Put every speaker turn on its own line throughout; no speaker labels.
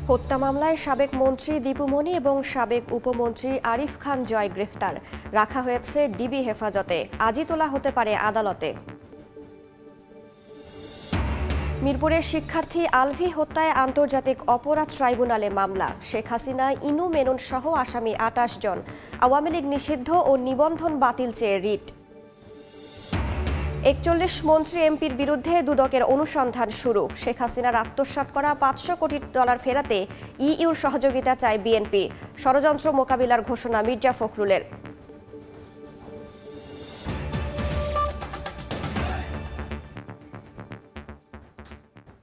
হত্যা মামলায় সাবেক মন্ত্রী দীপু মনি এবং সাবেক উপমন্ত্রী আরিফ খান জয় গ্রেফতার রাখা হয়েছে ডিবি হেফাজতে। আজই তোলা হতে পারে আদালতে। মিরপুরের শিক্ষার্থী আলভি হত্যায় আন্তর্জাতিক অপরাধ ট্রাইব্যুনালে মামলা। শেখ হাসিনা, ইনু মেনন সহ আসামি ২৮ জন। আওয়ামী লীগ নিষিদ্ধ ও নিবন্ধন বাতিল চেয়ে রিট। ৪১ মন্ত্রী এমপির বিরুদ্ধে দুদকের অনুসন্ধান শুরু। শেখ হাসিনার আত্মসাৎ করা $৫০০ কোটি ফেরাতে ইইউর সহযোগিতা চায় বিএনপি। ষড়যন্ত্র মোকাবিলার ঘোষণা মির্জা ফখরুলের।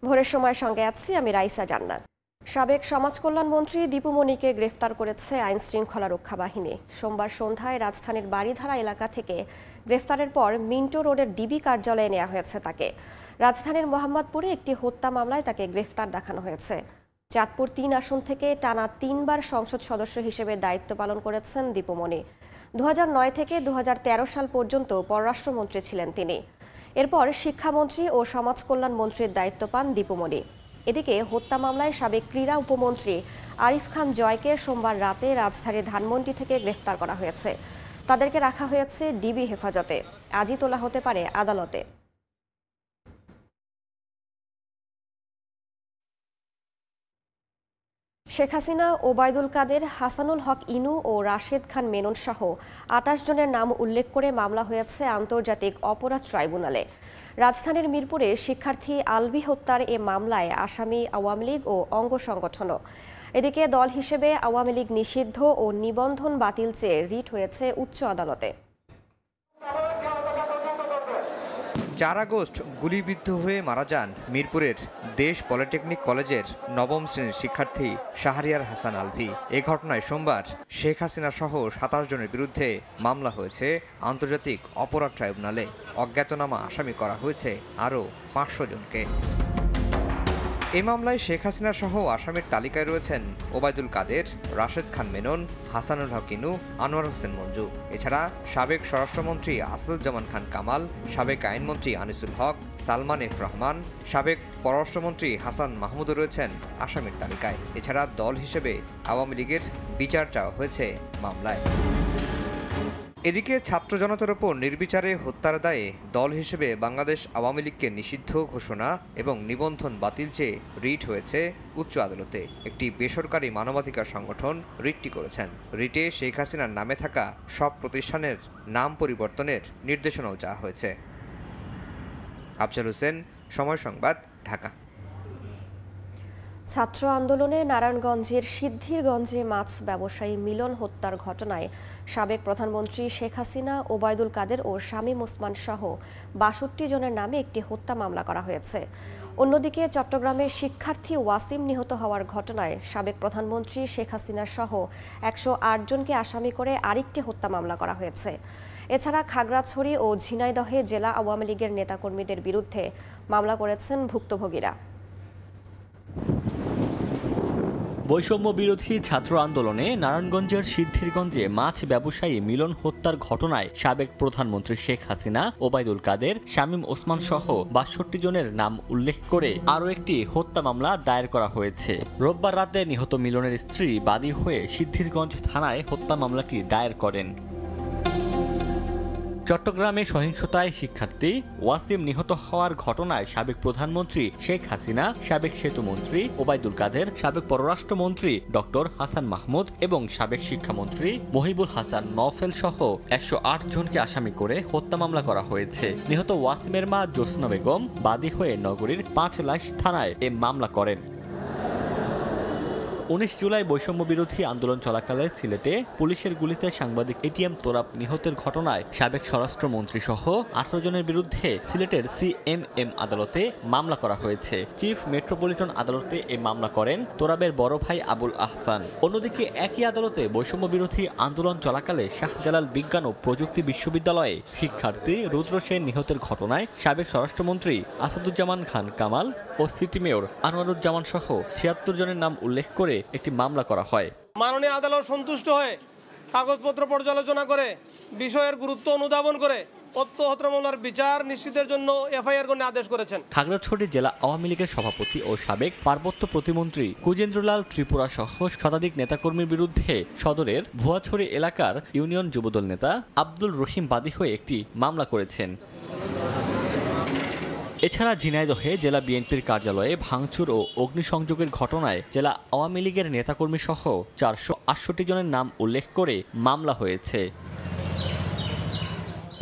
ভোরের সময় সঙ্গে আছি আমি রাইসা জান্নাত। সাবেক সমাজ কল্যাণ মন্ত্রী দীপু মনিকে গ্রেফতার করেছে আইন শৃঙ্খলা রক্ষা বাহিনী। সোমবার সন্ধ্যায় রাজধানীর বাড়িধারা এলাকা থেকে গ্রেফতারের পর মিন্টো রোডের ডিবি কার্যালয়ে নেওয়া হয়েছে তাকে। রাজধানীর মোহাম্মদপুরে একটি হত্যা মামলায় তাকে গ্রেফতার দেখানো হয়েছে। চাঁদপুর ৩ আসন থেকে টানা ৩বার সংসদ সদস্য হিসেবে দায়িত্ব পালন করেছেন দীপু মনি। ২০০৯ থেকে ২০১৩ সাল পর্যন্ত পররাষ্ট্রমন্ত্রী ছিলেন তিনি। এরপর শিক্ষামন্ত্রী ও সমাজ কল্যাণ মন্ত্রীর দায়িত্ব পান দীপু মনি। এদিকে হত্যা মামলায় সাবেক ক্রীড়া উপমন্ত্রী আরিফ খান জয়কে সোমবার রাতে রাজধানীর ধানমন্ডি থেকে গ্রেফতার করা হয়েছে। তাদেরকে রাখা হয়েছে ডিবি হেফাজতে। আজই তোলা হতে পারে আদালতে। শেখ হাসিনা, ওবায়দুল কাদের, হাসানুল হক ইনু ও রাশেদ খান মেনন সহ ২৮ জনের নাম উল্লেখ করে মামলা হয়েছে আন্তর্জাতিক অপরাধ ট্রাইব্যুনালে। রাজধানীর মিরপুরে শিক্ষার্থী আলভি হত্যার এ মামলায় আসামি আওয়ামী লীগ ও অঙ্গ সংগঠনও। এদিকে দল হিসেবে আওয়ামী লীগ নিষিদ্ধ ও নিবন্ধন বাতিল চেয়ে রিট হয়েছে উচ্চ আদালতে।
৪ আগস্ট গুলিবিদ্ধ হয়ে মারা যান মিরপুরের দেশ পলিটেকনিক কলেজের ৯ম শ্রেণীর শিক্ষার্থী শাহরিয়ার হাসান আলভি। এ ঘটনায় সোমবার শেখ হাসিনা সহ ২৭ জনের বিরুদ্ধে মামলা হয়েছে আন্তর্জাতিক অপরাধ ট্রাইব্যুনালে। অজ্ঞাতনামা আসামি করা হয়েছে আরও ৫০০ জনকে। এই মামলায় শেখ হাসিনা সহ আসামির তালিকায় রয়েছেন ওবায়দুল কাদের, রাশেদ খান মেনন, হাসানুল হক ইনু, আনোয়ার হোসেন মঞ্জু। এছাড়া সাবেক স্বরাষ্ট্রমন্ত্রী আসাদুজ্জামান খান কামাল, সাবেক আইনমন্ত্রী আনিসুল হক, সালমান এফ রহমান, সাবেক পররাষ্ট্রমন্ত্রী হাসান মাহমুদও রয়েছেন আসামির তালিকায়। এছাড়া দল হিসেবে আওয়ামী লীগের বিচার চাওয়া হয়েছে মামলায়। এদিকে ছাত্র জনতার ওপর নির্বিচারে হত্যার দায়ে দল হিসেবে বাংলাদেশ আওয়ামী লীগকে নিষিদ্ধ ঘোষণা এবং নিবন্ধন বাতিল চেয়ে রিট হয়েছে উচ্চ আদালতে। একটি বেসরকারি মানবাধিকার সংগঠন রিটটি করেছেন। রিটে শেখ হাসিনার নামে থাকা সব প্রতিষ্ঠানের নাম পরিবর্তনের নির্দেশনাও চাওয়া হয়েছে। আফজাল হোসেন, সময় সংবাদ, ঢাকা।
ছাত্র আন্দোলনে নারায়ণগঞ্জের সিদ্ধিরগঞ্জে মাছ ব্যবসায়ী মিলন হত্যার ঘটনায় সাবেক প্রধানমন্ত্রী শেখ হাসিনা, ওবায়দুল কাদের ও শামীম ওসমান সহ ৬২ জনের নামে একটি হত্যা মামলা করা হয়েছে। অন্যদিকে চট্টগ্রামে শিক্ষার্থী ওয়াসিম নিহত হওয়ার ঘটনায় সাবেক প্রধানমন্ত্রী শেখ হাসিনা সহ ১০৮ জনকে আসামি করে আরেকটি হত্যা মামলা করা হয়েছে। এছাড়া খাগড়াছড়ি ও ঝিনাইদহে জেলা আওয়ামী লীগের নেতাকর্মীদের বিরুদ্ধে মামলা করেছেন ভুক্তভোগীরা।
বৈষম্য বিরোধী ছাত্র আন্দোলনে নারায়ণগঞ্জের সিদ্ধিরগঞ্জে মাছ ব্যবসায়ী মিলন হত্যার ঘটনায় সাবেক প্রধানমন্ত্রী শেখ হাসিনা, ওবায়দুল কাদের, শামীম ওসমান সহ ৬২ জনের নাম উল্লেখ করে আরও একটি হত্যা মামলা দায়ের করা হয়েছে। রোববার রাতে নিহত মিলনের স্ত্রী বাদী হয়ে সিদ্ধিরগঞ্জ থানায় হত্যা মামলাটি দায়ের করেন। চট্টগ্রামে সহিংসতায় শিক্ষার্থী ওয়াসিম নিহত হওয়ার ঘটনায় সাবেক প্রধানমন্ত্রী শেখ হাসিনা, সাবেক সেতুমন্ত্রী ওবায়দুল কাদের, সাবেক পররাষ্ট্রমন্ত্রী ডক্টর হাসান মাহমুদ এবং সাবেক শিক্ষামন্ত্রী মহিবুল হাসান নওফেল সহ ১০৮ জনকে আসামি করে হত্যা মামলা করা হয়েছে। নিহত ওয়াসিমের মা জোসনা বেগম বাদী হয়ে নগরীর ৫ লাইশ থানায় এ মামলা করেন। ১৯ জুলাই বৈষম্য বিরোধী আন্দোলন চলাকালে সিলেটে পুলিশের গুলিতে সাংবাদিক এটিএম তোরাব নিহতের ঘটনায় সাবেক স্বরাষ্ট্রমন্ত্রী সহ ১৮ জনের বিরুদ্ধে সিলেটের সিএমএম আদালতে মামলা করা হয়েছে। চিফ মেট্রোপলিটন আদালতে এই মামলা করেন তোরাবের বড় ভাই আবুল আহসান। অন্যদিকে একই আদালতে বৈষম্য বিরোধী আন্দোলন চলাকালে শাহজালাল বিজ্ঞান ও প্রযুক্তি বিশ্ববিদ্যালয়ে শিক্ষার্থী রুদ্র সেন নিহতের ঘটনায় সাবেক স্বরাষ্ট্রমন্ত্রী আসাদুজ্জামান খান কামাল ও সিটি মেয়র আনোয়ারুজ্জামান সহ ৭৬ জনের নাম উল্লেখ করে একটি মামলা করা হয়।
মাননীয় আদালত সন্তুষ্ট হয়ে কাগজপত্র পর্যালোচনা করে বিষয়ের গুরুত্ব অনুধাবন করে উক্ত হত্যা মামলার বিচার নিশ্চিতের জন্য এফআইআর করে আদেশ করেছেন।
খাগড়াছড়ি জেলা আওয়ামী লীগের সভাপতি ও সাবেক পার্বত্য প্রতিমন্ত্রী কুজেন্দ্রলাল ত্রিপুরা সহ শতাধিক নেতাকর্মীর বিরুদ্ধে সদরের ভুয়াছড়ি এলাকার ইউনিয়ন যুবদল নেতা আব্দুল রহিম বাদী হয়ে একটি মামলা করেছেন। এছাড়া ঝিনাইদহে জেলা বিএনপির কার্যালয়ে ভাঙচুর ও অগ্নিসংযোগের ঘটনায় জেলা আওয়ামী লীগের নেতাকর্মী সহ 468 জনের নাম উল্লেখ করে মামলা হয়েছে।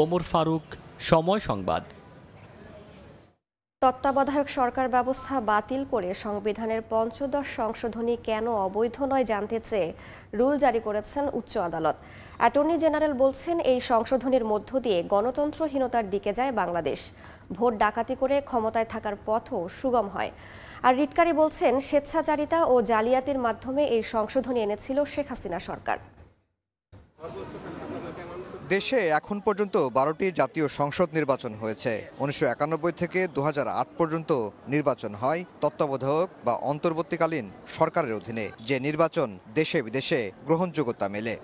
ওমর ফারুক, সময় সংবাদ।
তত্ত্বাবধায়ক সরকার ব্যবস্থা বাতিল করে সংবিধানের ৫৫ সংশোধনী কেন অবৈধ নয় জানতে চেয়ে রুল জারি করেছেন উচ্চ আদালত। অ্যাটর্নি জেনারেল বলছেন, এই সংশোধনীর মধ্য দিয়ে গণতন্ত্রহীনতার দিকে যায় বাংলাদেশ। ভোট ডাকাতি করে ক্ষমতায় থাকার পথও সুগম হয়। আর রিটকারী বলছেন, স্বেচ্ছাচারিতা ও জালিয়াতির মাধ্যমে এই সংশোধনী এনেছিল শেখ হাসিনা সরকার।
দেশে এখন পর্যন্ত 12টি জাতীয় সংসদ নির্বাচন হয়েছে। 1991 থেকে 2008 পর্যন্ত নির্বাচন হয় তত্ত্বাবধায়ক বা অন্তর্বর্তীকালীন সরকারের অধীনে, যে নির্বাচন দেশে বিদেশে গ্রহণযোগ্যতা মেলে।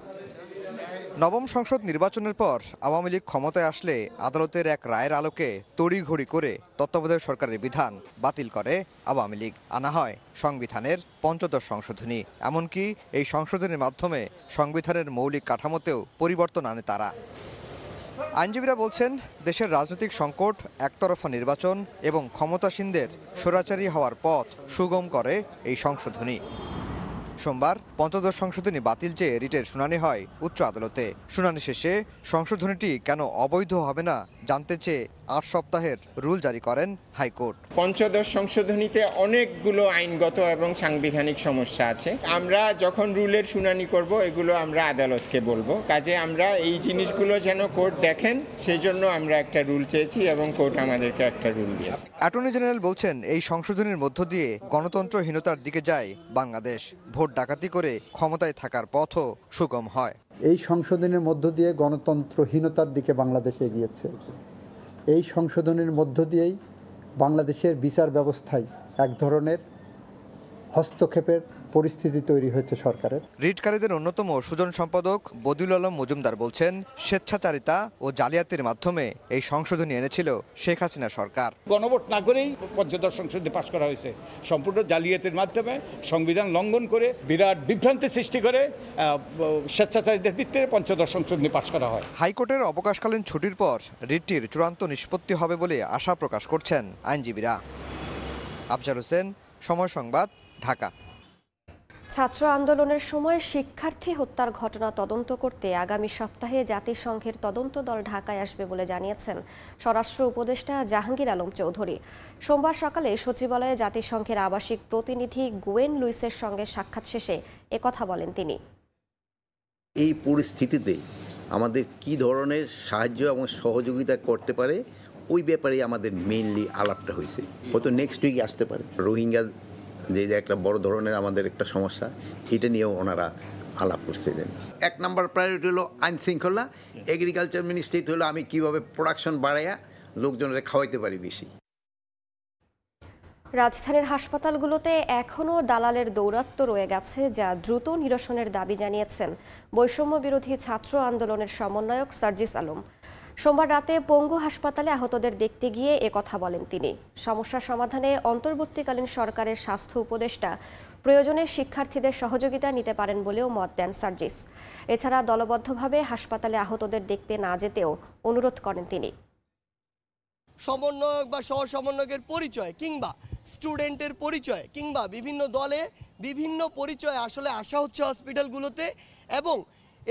নবম সংসদ নির্বাচনের পর আওয়ামী লীগ ক্ষমতায় আসলে আদালতের এক রায়ের আলোকে তড়িঘড়ি করে তত্ত্বাবধায়ক সরকারের বিধান বাতিল করে আওয়ামী লীগ। আনা হয় সংবিধানের ৫৫ সংশোধনী। এমনকি এই সংশোধনীর মাধ্যমে সংবিধানের মৌলিক কাঠামোতেও পরিবর্তন আনে তারা। আইনজীবীরা বলছেন, দেশের রাজনৈতিক সংকট, একতরফা নির্বাচন এবং ক্ষমতাসীনদের স্বৈরাচারী হওয়ার পথ সুগম করে এই সংশোধনী। সোমবার ৫৫ সংশোধনী বাতিল চেয়ে রিটের শুনানি হয় উচ্চ আদালতে। শুনানি শেষে সংশোধনীটি কেন অবৈধ হবে না জানতে চেয়ে ৮ সপ্তাহের রুল জারি করেন হাইকোর্ট।
৫৫ সংশোধনীতে অনেকগুলো আইনগত এবং সাংবিধানিক সমস্যা আছে। আমরা যখন রুলের শুনানি করব, এগুলো আমরা আদালতকে বলবো। কাজে আমরা এই জিনিসগুলো যেন কোর্ট দেখেন, সেই জন্য আমরা একটা রুল চেয়েছি এবং কোর্ট আমাদেরকে একটা রুল দিয়েছে।
অ্যাটর্নি জেনারেল বলছেন, এই সংশোধনীর মধ্য দিয়ে গণতন্ত্রহীনতার দিকে যায় বাংলাদেশ। ভোট ডাকাতি করে ক্ষমতায় থাকার পথও সুগম হয়।
এই সংশোধনের মধ্য দিয়ে গণতন্ত্রহীনতার দিকে বাংলাদেশ এগিয়েছে। এই সংশোধনের মধ্য দিয়েই বাংলাদেশের বিচার ব্যবস্থায় এক ধরনের হস্তক্ষেপের পরিস্থিতি তৈরি হয়েছে সরকারের।
রিটকারীদের অন্যতম সুজন সম্পাদক বদিউল আলম মজুমদার বলছেন, স্বেচ্ছাচারিতা ও জালিয়াতির মাধ্যমে এই সংশোধনী এনেছিল শেখ হাসিনা সরকার।
গণভোট না করেই ৫৫ সংশোধনী পাশ করা হয়েছে। সম্পূর্ণ জালিয়াতির মাধ্যমে সংবিধান লঙ্ঘন করে বিরাট বিভ্রান্তি সৃষ্টি করে স্বেচ্ছাচারিতার ভিত্তিতে ৫৫ সংশোধনী পাশ করা হয়।
হাইকোর্টের অবকাশকালীন ছুটির পর রিটটির চূড়ান্ত নিষ্পত্তি হবে বলে আশা প্রকাশ করছেন আইনজীবীরা। আফজাল হোসেন, সময় সংবাদ, ঢাকা।
ছাত্র আন্দোলনের সময় শিক্ষার্থী হত্যার ঘটনা তদন্ত করতে আগামী সপ্তাহে জাতিসংঘের তদন্ত দল ঢাকায় আসবে বলে জানিয়েছেন স্বরাষ্ট্র উপদেষ্টা জাহাঙ্গীর আলম চৌধুরী। সোমবার সকালে সচিবালয়ে জাতিসংঘের আবাসিক প্রতিনিধি গুয়েন লুইসের সঙ্গে সাক্ষাৎ শেষে একথা বলেন তিনি।
এই পরিস্থিতিতে আমাদের কি ধরনের সাহায্য এবং সহযোগিতা করতে পারে, ওই ব্যাপারে আমাদের মেইনলি আলাপটা হয়েছে। হয়তো নেক্সট উইকে আসতে পারে। রোহিঙ্গা যে একটা বড় ধরনের আমাদের একটা সমস্যা, এটা নিয়েও ওনারা আলাপ করছিলেন। 1 নম্বর প্রায়োরিটি হলো আইন শৃঙ্খলা। এগ্রিকালচার মিনিস্ট্রি হলো আমি কিভাবে প্রোডাকশন বাড়াইয়া লোকজনের খাওয়াইতে পারি বেশি।
রাজধানীর হাসপাতালগুলোতে এখনও দালালের দৌরাত্ম্য রয়ে গেছে, যা দ্রুত নিরসনের দাবি জানিয়েছেন বৈষম্য বিরোধী ছাত্র আন্দোলনের সমন্বয়ক সার্জিস আলম। সোমবার রাতে পঙ্গু হাসপাতালে আহতদের দেখতে গিয়ে একথা বলেন তিনি। সমস্যা সমাধানে অন্তর্বর্তীকালীন সরকারের স্বাস্থ্য উপদেষ্টা প্রয়োজনে শিক্ষার্থীদের সহযোগিতা নিতে পারেন বলেও মত দেন সার্জিস। এছাড়া দলবদ্ধভাবে হাসপাতালে আহতদের দেখতে না যেতেও অনুরোধ করেন তিনি।
সমন্বয়ক বা সহ সমন্বয়কের পরিচয় কিংবা স্টুডেন্টের পরিচয় কিংবা বিভিন্ন দলে বিভিন্ন পরিচয় আসলে আসা হচ্ছে হসপিটালগুলোতে, এবং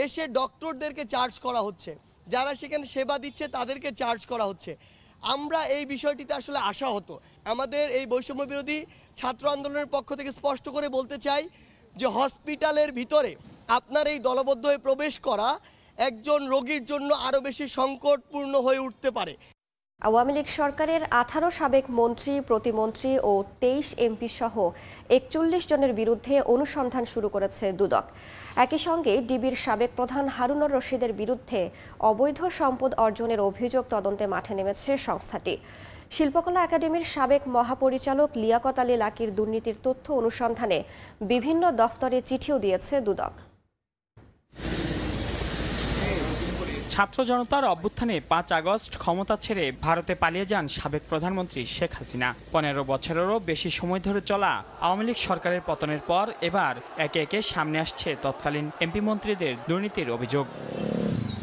এসে ডক্টরদেরকে চার্জ করা হচ্ছে, যারা সেখানে সেবা দিচ্ছে তাদেরকে চার্জ করা হচ্ছে। আমরা এই বিষয়টিতে আসলে আশাহত। আমাদের এই বৈষম্য বিরোধী ছাত্র আন্দোলনের পক্ষ থেকে স্পষ্ট করে বলতে চাই যে হসপিটালের ভিতরে আপনার এই দলবদ্ধ হয়ে প্রবেশ করা একজন রোগীর জন্য আরও বেশি সংকটপূর্ণ হয়ে উঠতে পারে।
আওয়ামী লীগ সরকারের 18 সাবেক মন্ত্রী, প্রতিমন্ত্রী ও 23 এমপি সহ 41 জনের বিরুদ্ধে অনুসন্ধান শুরু করেছে দুদক। একই সঙ্গে ডিবির সাবেক প্রধান হারুনুর রশিদের বিরুদ্ধে অবৈধ সম্পদ অর্জনের অভিযোগ তদন্তে মাঠে নেমেছে সংস্থাটি। শিল্পকলা একাডেমির সাবেক মহাপরিচালক লিয়াকত আলী লাকির দুর্নীতির তথ্য অনুসন্ধানে বিভিন্ন দফতরে চিঠিও দিয়েছে দুদক।
ছাত্র জনতার অভ্যুত্থানে ৫ আগস্ট ক্ষমতা ছেড়ে ভারতে পালিয়ে যান সাবেক প্রধানমন্ত্রী শেখ হাসিনা। ১৫ বছরেরও বেশি সময় ধরে চলা আওয়ামী লীগ সরকারের পতনের পর এবার একে একে সামনে আসছে তৎকালীন এমপি মন্ত্রীদের দুর্নীতির অভিযোগ।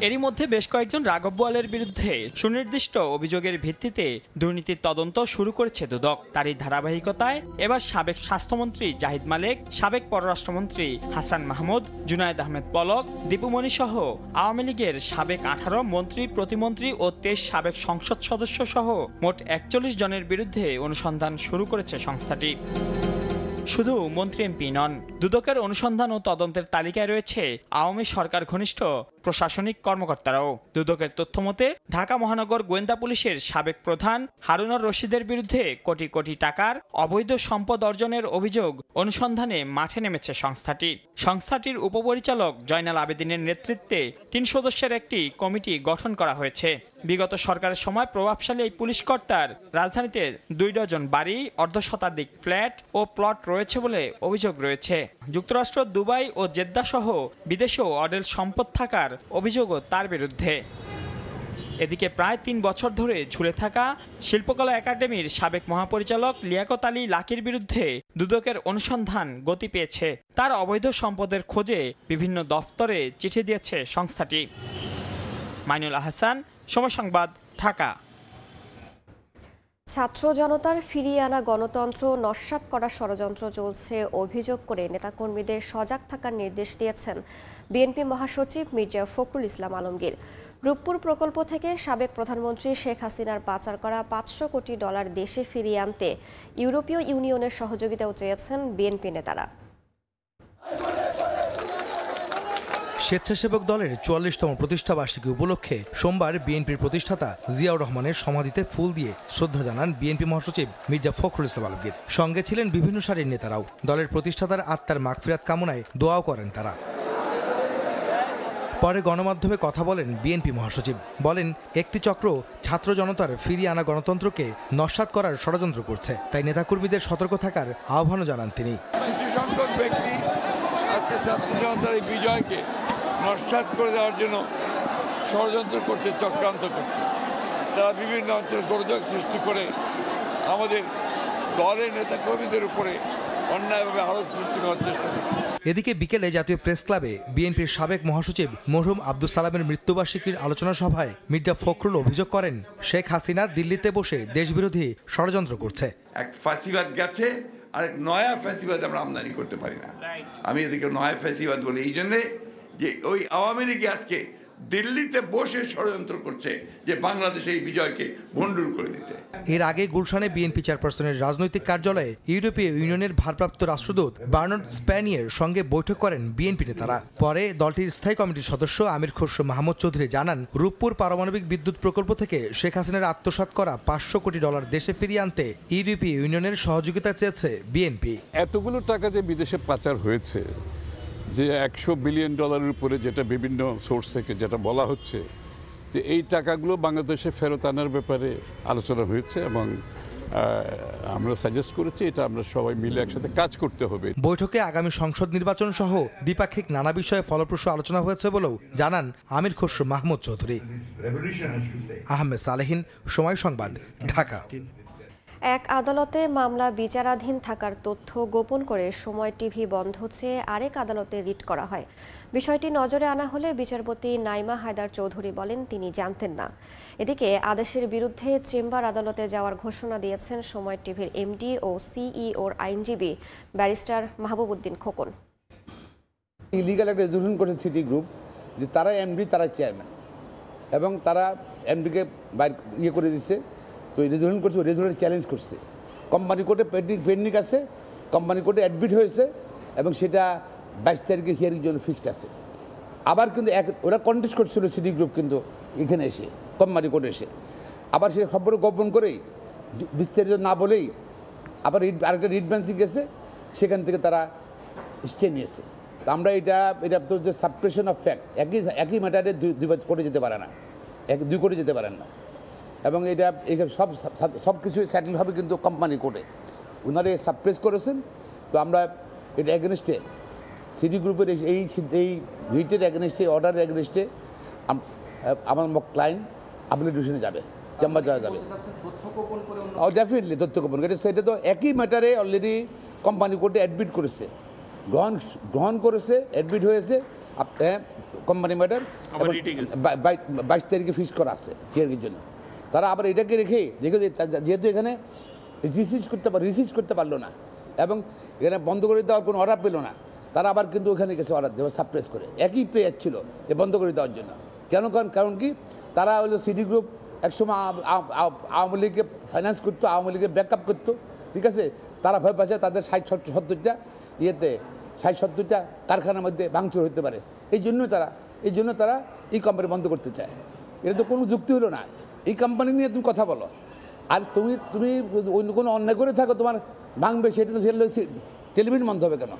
এরই মধ্যে বেশ কয়েকজন রাঘব বোয়ালের বিরুদ্ধে সুনির্দিষ্ট অভিযোগের ভিত্তিতে দুর্নীতির তদন্ত শুরু করেছে দুদক। তারই ধারাবাহিকতায় এবার সাবেক স্বাস্থ্যমন্ত্রী জাহিদ মালেক, সাবেক পররাষ্ট্রমন্ত্রী হাসান মাহমুদ, জুনায়েদ আহমেদ পলক, দীপুমণি সহ আওয়ামী লীগের সাবেক ১৮ মন্ত্রী, প্রতিমন্ত্রী ও ২৩ সাবেক সংসদ সদস্য সহ মোট ৪১ জনের বিরুদ্ধে অনুসন্ধান শুরু করেছে সংস্থাটি। শুধু মন্ত্রী এমপি নন, দুদকের অনুসন্ধান ও তদন্তের তালিকায় রয়েছে আওয়ামী সরকার ঘনিষ্ঠ প্রশাসনিক কর্মকর্তারাও। দুদকের তথ্যমতে ঢাকা মহানগর গোয়েন্দা পুলিশের সাবেক প্রধান হারুনুর রশিদের বিরুদ্ধে কোটি কোটি টাকার অবৈধ সম্পদ অর্জনের অভিযোগ অনুসন্ধানে মাঠে নেমেছে সংস্থাটি। সংস্থাটির উপপরিচালক জয়নাল আবেদিনের নেতৃত্বে ৩ সদস্যের একটি কমিটি গঠন করা হয়েছে। বিগত সরকারের সময় প্রভাবশালী এই পুলিশ কর্তার রাজধানীতে ২ ডজন বাড়ি, অর্ধশতাধিক ফ্ল্যাট ও প্লট রয়েছে বলে অভিযোগ রয়েছে। যুক্তরাষ্ট্র, দুবাই ও জেদ্দা সহ বিদেশেও অডেল সম্পদ থাকার অভিযোগও তার বিরুদ্ধে। এদিকে প্রায় ৩ বছর ধরে ঝুলে থাকা শিল্পকলা একাডেমির সাবেক মহাপরিচালক লিয়াকত আলী লাকির বিরুদ্ধে দুদকের অনুসন্ধান গতি পেয়েছে। তার অবৈধ সম্পদের খোঁজে বিভিন্ন দফতরে চিঠি দিয়েছে সংস্থাটি। মাইনুল আহসান, সময় সংবাদ, ঢাকা।
ছাত্র জনতার ফিরিয়ে আনা গণতন্ত্র নস্যাৎ করার ষড়যন্ত্র চলছে অভিযোগ করে নেতাকর্মীদের সজাগ থাকার নির্দেশ দিয়েছেন বিএনপি মহাসচিব মির্জা ফখরুল ইসলাম আলমগীর। রূপপুর প্রকল্প থেকে সাবেক প্রধানমন্ত্রী শেখ হাসিনার পাচার করা $500 কোটি দেশে ফিরিয়ে আনতে ইউরোপীয় ইউনিয়নের সহযোগিতাও চেয়েছেন বিএনপি নেতারা।
স্বেচ্ছাসেবক দলের ৪৪তম প্রতিষ্ঠাবার্ষিকী উপলক্ষে সোমবার বিএনপির প্রতিষ্ঠাতা জিয়াউর রহমানের সমাধিতে ফুল দিয়ে শ্রদ্ধা জানান বিএনপি মহাসচিব মির্জা ফখরুল ইসলাম আলমগীর। সঙ্গে ছিলেন বিভিন্ন সারির নেতারাও। দলের প্রতিষ্ঠাতার আত্মার মাগফিরাত কামনায় দোয়াও করেন তারা। পরে গণমাধ্যমে কথা বলেন বিএনপি মহাসচিব। বলেন, একটি চক্র ছাত্র জনতার ফিরিয়ে আনা গণতন্ত্রকে নস্যাৎ করার ষড়যন্ত্র করছে, তাই নেতাকর্মীদের সতর্ক থাকার আহ্বানও জানান তিনি।
কিছু সংখ্যক ব্যক্তি আজকে ছাত্র জনতার এই বিজয়কে নস্যাৎ করে দেওয়ার জন্য ষড়যন্ত্র করছে, চক্রান্ত করছে। তারা বিভিন্ন অঞ্চলে গোলযোগ সৃষ্টি করে আমাদের দলের নেতাকর্মীদের উপরে অন্যায়ভাবে আরোপ সৃষ্টি করার চেষ্টা করছে।
এদিকে বিকেলে জাতীয় প্রেস ক্লাবে বিএনপির সাবেক মহাসচিব মরহুম আব্দুল সালামের মৃত্যুবার্ষিকীর আলোচনা সভায় মির্জা ফখরুল অভিযোগ করেন, শেখ হাসিনা দিল্লিতে বসে দেশবিরোধী ষড়যন্ত্র করছে।
এক ফ্যাসিবাদ গেছে, আর এক নয়া ফ্যাসিবাদ আমরা আমদানি করতে পারি না। আমি এদিকে নয়া ফ্যাসিবাদ বলি এই জন্যে যে ওই আওয়ামী লীগ আজকে দিল্লিতে বসে ষড়যন্ত্র করছে যে বাংলাদেশে এই বিজয়কে ভণ্ডুল করে দিতে।
এর আগে গুলশানে বিএনপি চেয়ারপারসনের রাজনৈতিক কার্যালয়ে ইউরোপীয় ইউনিয়নের ভারপ্রাপ্ত রাষ্ট্রদূত বার্নার্ড স্প্যানিয়ের সঙ্গে বৈঠক করেন বিএনপি নেতারা। পরে দলটির স্থায়ী কমিটির সদস্য আমির খসরু মাহমুদ চৌধুরী জানান, রূপপুর পারমাণবিক বিদ্যুৎ প্রকল্প থেকে শেখ হাসিনার আত্মসাৎ করা $500 কোটি দেশে ফিরিয়ে আনতে ইউরোপীয় ইউনিয়নের সহযোগিতা চেয়েছে বিএনপি।
এতগুলো টাকা যে বিদেশে পাচার হয়েছে, যে $100 বিলিয়ন উপরে যেটা বিভিন্ন সোর্স থেকে যেটা বলা হচ্ছে, যে এই টাকাগুলো বাংলাদেশে ফেরত আনার ব্যাপারে আলোচনা হয়েছে এবং আমরা সাজেস্ট করেছি এটা আমরা সবাই মিলে একসাথে কাজ করতে হবে।
বৈঠকে আগামী সংসদ নির্বাচন সহ দ্বিপাক্ষিক নানা বিষয়ে ফলপ্রসূ আলোচনা হয়েছে বলেও জানান আমির খসরু মাহমুদ চৌধুরী। আহমেদ সালেহিন, সময় সংবাদ, ঢাকা।
এক আদালতে মামলা বিচারাধীন থাকার তথ্য গোপন করে সময় টিভি বন্ধ চেয়ে আরেক আদালতে রিট করা হয়। বিষয়টি নজরে আনা হলে বিচারপতি নাইমা হায়দার চৌধুরী বলেন তিনি জানতেন না। এদিকে আদেশের বিরুদ্ধে চেম্বার আদালতে যাওয়ার ঘোষণা দিয়েছেন সময় টিভির এমডি ও সিইওর আইনজীবী ব্যারিস্টার মাহবুব উদ্দিন খোকন।
ইলিগাল একটা রেজুলেশন করেছে সিটি গ্রুপ যে তারা এমডি, তারা চেয়ারম্যান, এবং তারা এমডিকে বাইরে করে দিচ্ছে। তো রেজুলেশন করছে, রেজুলেশন চ্যালেঞ্জ করছে। কোম্পানি কোর্টে পেন্ডিং আছে, কোম্পানি কোর্টে অ্যাডমিট হয়েছে এবং সেটা 22 তারিখে হিয়ারিং জন্য ফিক্সড আছে। আবার কিন্তু ওরা কন্টেস্ট করছিল সিটি গ্রুপ, কিন্তু এখানে এসে কোম্পানি কোর্টে এসে আবার সে খবর গোপন করেই বিস্তারিত না বলেই আবার আরেকটা রিট বেঞ্চে গেছে, সেখান থেকে তারা স্টে নিয়েছে। তো আমরা এটা তো যে সাবপ্রেশন অফ ফ্যাক্ট, একই ম্যাটারে দুই কোর্টে যেতে পারে না, দুই কোর্টে যেতে পারেন না, এবং এটা সব কিছু সেটেল হবে কিন্তু কোম্পানি কোর্টে। ওনারা সাপ্রেস করেছেন। তো আমরা এটা এগেনস্টে সিটি গ্রুপের এই রিটের এগেনস্টে, অর্ডারের এগেনস্টে আমার ক্লায়েন্ট অ্যাপ্লিকেশনে যাবে, চেম্বার যাওয়া যাবে। ডেফিনেটলি তথ্য গোপন করে, সেটা তো একই ম্যাটারে অলরেডি কোম্পানি কোর্টে অ্যাডমিট করেছে, গ্রহণ করেছে, অ্যাডমিট হয়েছে কোম্পানি ম্যাটার। 22 তারিখে ফিক্স করা আছে হিয়ারিংয়ের জন্য। তারা আবার এটাকে রেখে যেহেতু এখানে রিসিভ করতে পারলো না এবং এখানে বন্ধ করে দেওয়ার কোনো অর্ডার পেলো না, তারা আবার কিন্তু ওখানে গেছে অর্ডার দেওয়া সাপ্রেস করে, একই প্লেয়ার ছিল যে বন্ধ করে দেওয়ার জন্য। কারণ কি তারা হলো সিটি গ্রুপ একসময় আওয়ামী লীগকে ফাইন্যান্স করতো, আওয়ামী লীগের ব্যাকআপ করতো, ঠিক আছে। তারা ভয় পাচ্ছে তাদের 60-70টা 60-70টা কারখানার মধ্যে ভাঙচুর হতে পারে, এই জন্য তারা এই কোম্পানি বন্ধ করতে চায়। এটা তো কোনো যুক্তি হলো না। এই কোম্পানি নিয়ে তুমি কথা বলো, আর তুমি অন্য কোনো অন্যায় করে থাকো, তোমার ভাঙবে, সেটা তো টেলিভিশন বন্ধ হবে কেন?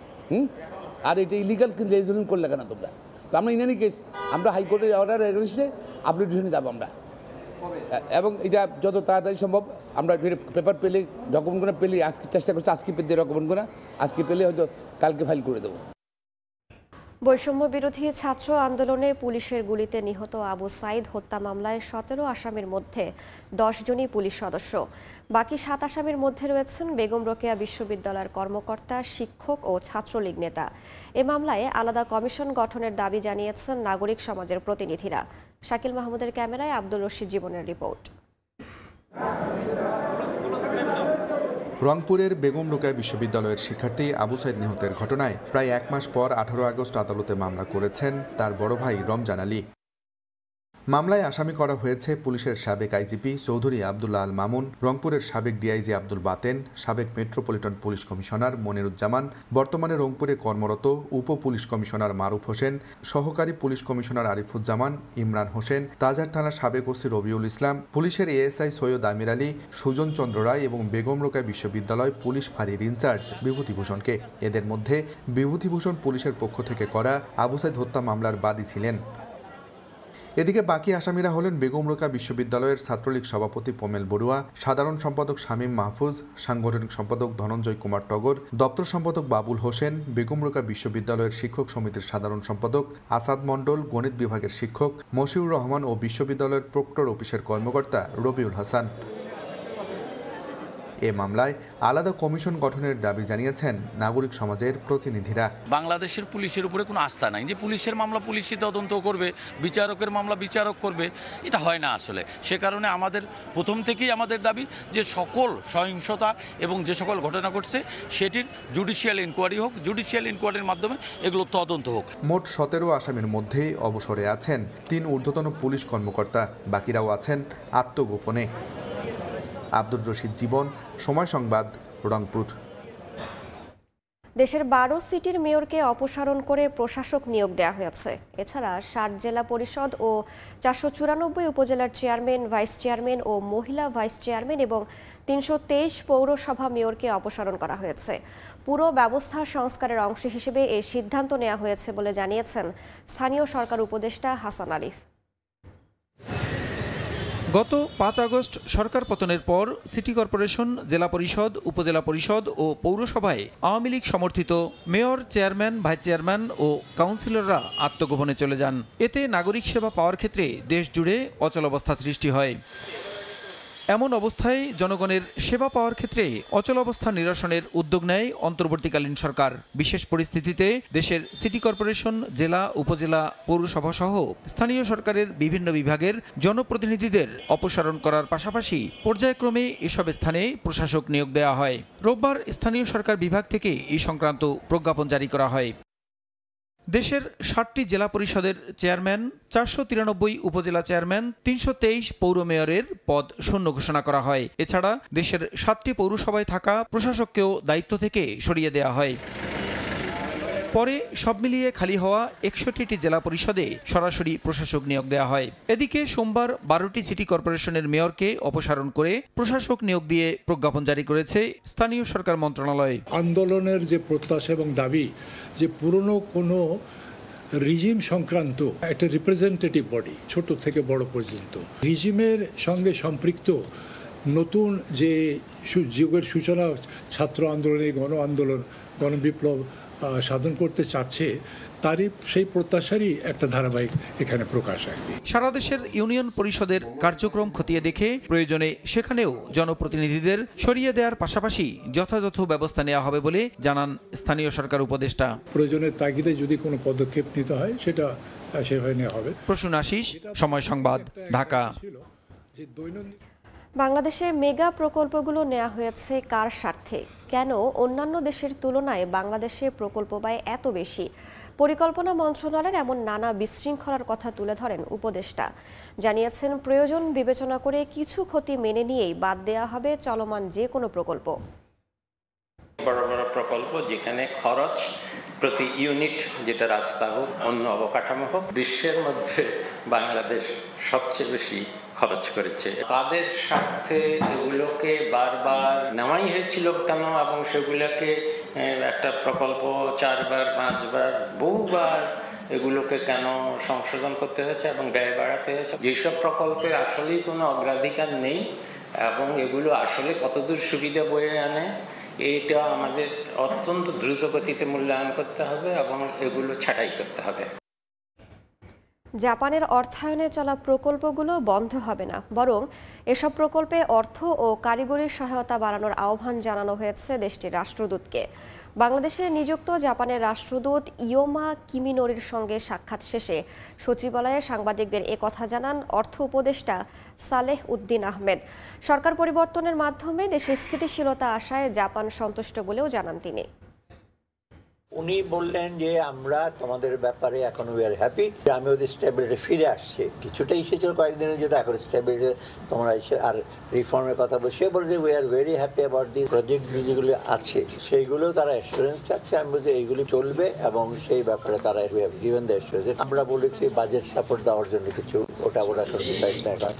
আর এটা ইলিগাল রেজুলেশন করলে কেন তোমরা? তো আমরা ইন এনি কেস আমরা হাইকোর্টের অর্ডার এগেইনস্টে অ্যাপ্লিকেশনে যাবো আমরা, এবং এটা যত তাড়াতাড়ি সম্ভব আমরা পেপার পেলে, ডকুমেন্টগুলো পেলে, আজকে চেষ্টা করছি আজকে পেতে ডকুমেন্টগুলো, আজকে পেলে হয়তো কালকে ফাইল করে দেবো।
বৈষম্য বিরোধী ছাত্র আন্দোলনে পুলিশের গুলিতে নিহত আবু সাইদ হত্যা মামলায় 17 আসামির মধ্যে 10 জনই পুলিশ সদস্য। বাকি 7 আসামির মধ্যে রয়েছেন বেগম রোকেয়া বিশ্ববিদ্যালয়ের কর্মকর্তা, শিক্ষক ও ছাত্রলীগ নেতা। এ মামলায় আলাদা কমিশন গঠনের দাবি জানিয়েছেন নাগরিক সমাজের প্রতিনিধিরা। শাকিল মাহমুদের ক্যামেরায় আব্দুল রশিদ জীবনের রিপোর্ট।
রংপুরের বেগম রোকেয়া বিশ্ববিদ্যালয়ের শিক্ষার্থী আবু সাইদ নিহতের ঘটনায় প্রায় 1 মাস পর 18 আগস্ট আদালতে মামলা করেছেন তার বড় ভাই রমজান আলী। মামলায় আসামি করা হয়েছে পুলিশের সাবেক আইজিপি চৌধুরী আবদুল্লাহ আল মামুন, রংপুরের সাবেক ডিআইজি আব্দুল বাতেন, সাবেক মেট্রোপলিটন পুলিশ কমিশনার মনিরুজ্জামান, বর্তমানে রংপুরে কর্মরত উপ পুলিশ কমিশনার মারুফ হোসেন, সহকারী পুলিশ কমিশনার আরিফুজ্জামান, ইমরান হোসেন, তাজার থানার সাবেক ওসি রবিউল ইসলাম, পুলিশের এএসআই সৈয়দ আমির আলী, সুজন চন্দ্র রায় এবং বেগম রোকেয়া বিশ্ববিদ্যালয় পুলিশ ফাঁড়ির ইনচার্জ বিভূতিভূষণকে। এদের মধ্যে বিভূতিভূষণ পুলিশের পক্ষ থেকে করা আবু সাইদ হত্যা মামলার বাদী ছিলেন। এদিকে বাকি আসামিরা হলেন বেগম রোকেয়া বিশ্ববিদ্যালয়ের ছাত্রলীগ সভাপতি পোমেল বড়ুয়া, সাধারণ সম্পাদক শামীম মাহফুজ, সাংগঠনিক সম্পাদক ধনঞ্জয় কুমার টগর, দপ্তর সম্পাদক বাবুল হোসেন, বেগম রোকেয়া বিশ্ববিদ্যালয়ের শিক্ষক সমিতির সাধারণ সম্পাদক আসাদ মণ্ডল, গণিত বিভাগের শিক্ষক মশিউর রহমান ও বিশ্ববিদ্যালয়ের প্রক্টর অফিসের কর্মকর্তা রবিউল হাসান। এ মামলায় আলাদা কমিশন গঠনের দাবি জানিয়েছেন নাগরিক সমাজের প্রতিনিধিরা।
বাংলাদেশের পুলিশের উপরে কোনো আস্থা নাই যে পুলিশের মামলা পুলিশই তদন্ত করবে, বিচারকের মামলা বিচারক করবে, এটা হয় না আসলে। সে কারণে আমাদের প্রথম থেকেই আমাদের দাবি যে সকল সহিংসতা এবং যে সকল ঘটনা ঘটছে সেটির জুডিশিয়াল ইনকোয়ারি হোক, জুডিশিয়াল ইনকোয়ারির মাধ্যমে এগুলো তদন্ত হোক।
মোট 17 আসামির মধ্যে অবসরে আছেন 3 ঊর্ধ্বতন পুলিশ কর্মকর্তা, বাকিরাও আছেন আত্মগোপনে। আব্দুল রশিদ জীবন, সময় সংবাদ, রংপুর।
দেশের 12 সিটির মেয়রকে অপসারণ করে প্রশাসক নিয়োগ দেওয়া হয়েছে। এছাড়া 60 জেলা পরিষদ ও 494 উপজেলার চেয়ারম্যান, ভাইস চেয়ারম্যান ও মহিলা ভাইস চেয়ারম্যান এবং 323 পৌরসভা মেয়রকে অপসারণ করা হয়েছে। পুরো ব্যবস্থা সংস্কারের অংশ হিসেবে এই সিদ্ধান্ত নেওয়া হয়েছে বলে জানিয়েছেন স্থানীয় সরকার উপদেষ্টা হাসান আলিফ।
গত 5 আগস্ট সরকার পতনের পর সিটি কর্পোরেশন, জেলা পরিষদ, উপজেলা পরিষদ ও পৌরসভায় আওয়ামী লীগ সমর্থিত মেয়র, চেয়ারম্যান, ভাইস চেয়ারম্যান ও কাউন্সিলররা আত্মগোপনে চলে যান। এতে নাগরিক সেবা পাওয়ার ক্ষেত্রে দেশ জুড়ে অচলাবস্থা সৃষ্টি হয়। এমন অবস্থায় জনগণের সেবা পাওয়ার ক্ষেত্রে অচলাবস্থা নিরসনের উদ্যোগ নেয় অন্তর্বর্তীকালীন সরকার। বিশেষ পরিস্থিতিতে দেশের সিটি কর্পোরেশন, জেলা, উপজেলা, পৌরসভা সহ স্থানীয় সরকারের বিভিন্ন বিভাগের জনপ্রতিনিধিদের অপসারণ করার পাশাপাশি পর্যায়ক্রমে এসব স্থানে প্রশাসক নিয়োগ দেওয়া হয়। রোববার স্থানীয় সরকার বিভাগ থেকে এই সংক্রান্ত প্রজ্ঞাপন জারি করা হয়। দেশের 60টি জেলা পরিষদের চেয়ারম্যান, 493 উপজেলা চেয়ারম্যান, 323 পৌর মেয়রের পদ শূন্য ঘোষণা করা হয়। এছাড়া দেশের 7টি পৌরসভায় থাকা প্রশাসককেও দায়িত্ব থেকে সরিয়ে দেওয়া হয়। পরে সব মিলিয়ে খালি হওয়া 61টি জেলা পরিষদে সরাসরি প্রশাসক নিয়োগ দেওয়া হয়। এদিকে সোমবার 12টি সিটি কর্পোরেশনের মেয়রকে অপসারণ করে প্রশাসক নিয়োগ দিয়ে প্রজ্ঞাপন জারি করেছে স্থানীয় সরকার মন্ত্রণালয়।
আন্দোলনের যে প্রত্যাশা এবং দাবি যে পুরনো কোনো রিজিম সংক্রান্ত একটা রিপ্রেজেন্টেটিভ বডি, ছোট থেকে বড় পর্যন্ত রিজিমের সঙ্গে সম্পৃক্ত নতুন যে যুগের সূচনা, ছাত্র আন্দোলনে গণ আন্দোলন, গণবিপ্লব সাধন করতে চাচ্ছে তারই সেই প্রত্যাশারই একটা ধারাবাহিক এখানে প্রকাশ আর কি।
সারা দেশের ইউনিয়ন পরিষদের কার্যক্রম খতিয়ে দেখে প্রয়োজনে সেখানেও জনপ্রতিনিধিদের সরিয়ে দেওয়ার পাশাপাশি যথাযথ ব্যবস্থা নেওয়া হবে বলে জানান স্থানীয় সরকার উপদেষ্টা।
প্রয়োজনের তাগিদে যদি কোনো পদক্ষেপ নিতে হয় সেটা সেভাবে নেওয়া হবে।
প্রসূন আশিস, সময় সংবাদ, ঢাকা।
বাংলাদেশে মেগা প্রকল্পগুলো নেওয়া হয়েছে কার স্বার্থে? কেন অন্যান্য দেশের তুলনায় বাংলাদেশে প্রকল্প ব্যয় এত বেশি? পরিকল্পনা মন্ত্রণালয়ের এমন নানা বিশৃঙ্খলার কথা তুলে ধরেন উপদেষ্টা। জানিয়েছেন, প্রয়োজন বিবেচনা করে কিছু ক্ষতি মেনে নিয়েই বাদ দেওয়া হবে চলমান যে কোনো প্রকল্প।
বড় বড় প্রকল্প যেখানে খরচ প্রতি ইউনিট, যেটা রাস্তা হোক অন্য অবকাঠামো হোক, বিশ্বের মধ্যে বাংলাদেশ সবচেয়ে বেশি খরচ করেছে। তাদের স্বার্থে এগুলোকে বারবার নেওয়াই হয়েছিল কেন, এবং সেগুলোকে একটা প্রকল্প 4 বার 5 বার বহুবার এগুলোকে কেন সংশোধন করতে হয়েছে এবং ব্যয় বাড়াতে হয়েছে? যেসব প্রকল্পের আসলেই কোনো অগ্রাধিকার নেই এবং এগুলো আসলে কতদূর সুবিধা বয়ে আনে, এটা আমাদের অত্যন্ত দ্রুত গতিতে মূল্যায়ন করতে হবে এবং এগুলো ছাঁটাই করতে হবে।
জাপানের অর্থায়নে চলা প্রকল্পগুলো বন্ধ হবে না, বরং এসব প্রকল্পে অর্থ ও কারিগরি সহায়তা বাড়ানোর আহ্বান জানানো হয়েছে দেশটির রাষ্ট্রদূতকে। বাংলাদেশে নিযুক্ত জাপানের রাষ্ট্রদূত ইয়োমা কিমিনোরির সঙ্গে সাক্ষাৎ শেষে সচিবালয়ে সাংবাদিকদের একথা জানান অর্থ উপদেষ্টা সালেহ উদ্দিন আহমেদ। সরকার পরিবর্তনের মাধ্যমে দেশের স্থিতিশীলতা আসায় জাপান সন্তুষ্ট বলেও জানান তিনি।
উনি বললেন যে আমরা তোমাদের ব্যাপারে এখন উই আর হ্যাপি, আমি ওদের স্টেবিলিটি ফিরে আসছে, কিছুটা এসেছিল কয়েকদিনের জন্য, এখন স্টেবিলিটি তোমরা এসে আর রিফর্মের কথা বলছে, বলছে we are very happy about the project যেগুলো আছে সেইগুলো তারা অ্যাসুরেন্স চাচ্ছে। আমি বলছি এইগুলি চলবে এবং সেই ব্যাপারে তারা গিভেন দ্য অ্যাসুরেন্স। আমরা বলেছি বাজেট সাপোর্ট দেওয়ার জন্য কিছু, ওটা এখন ডিসাইড দেখা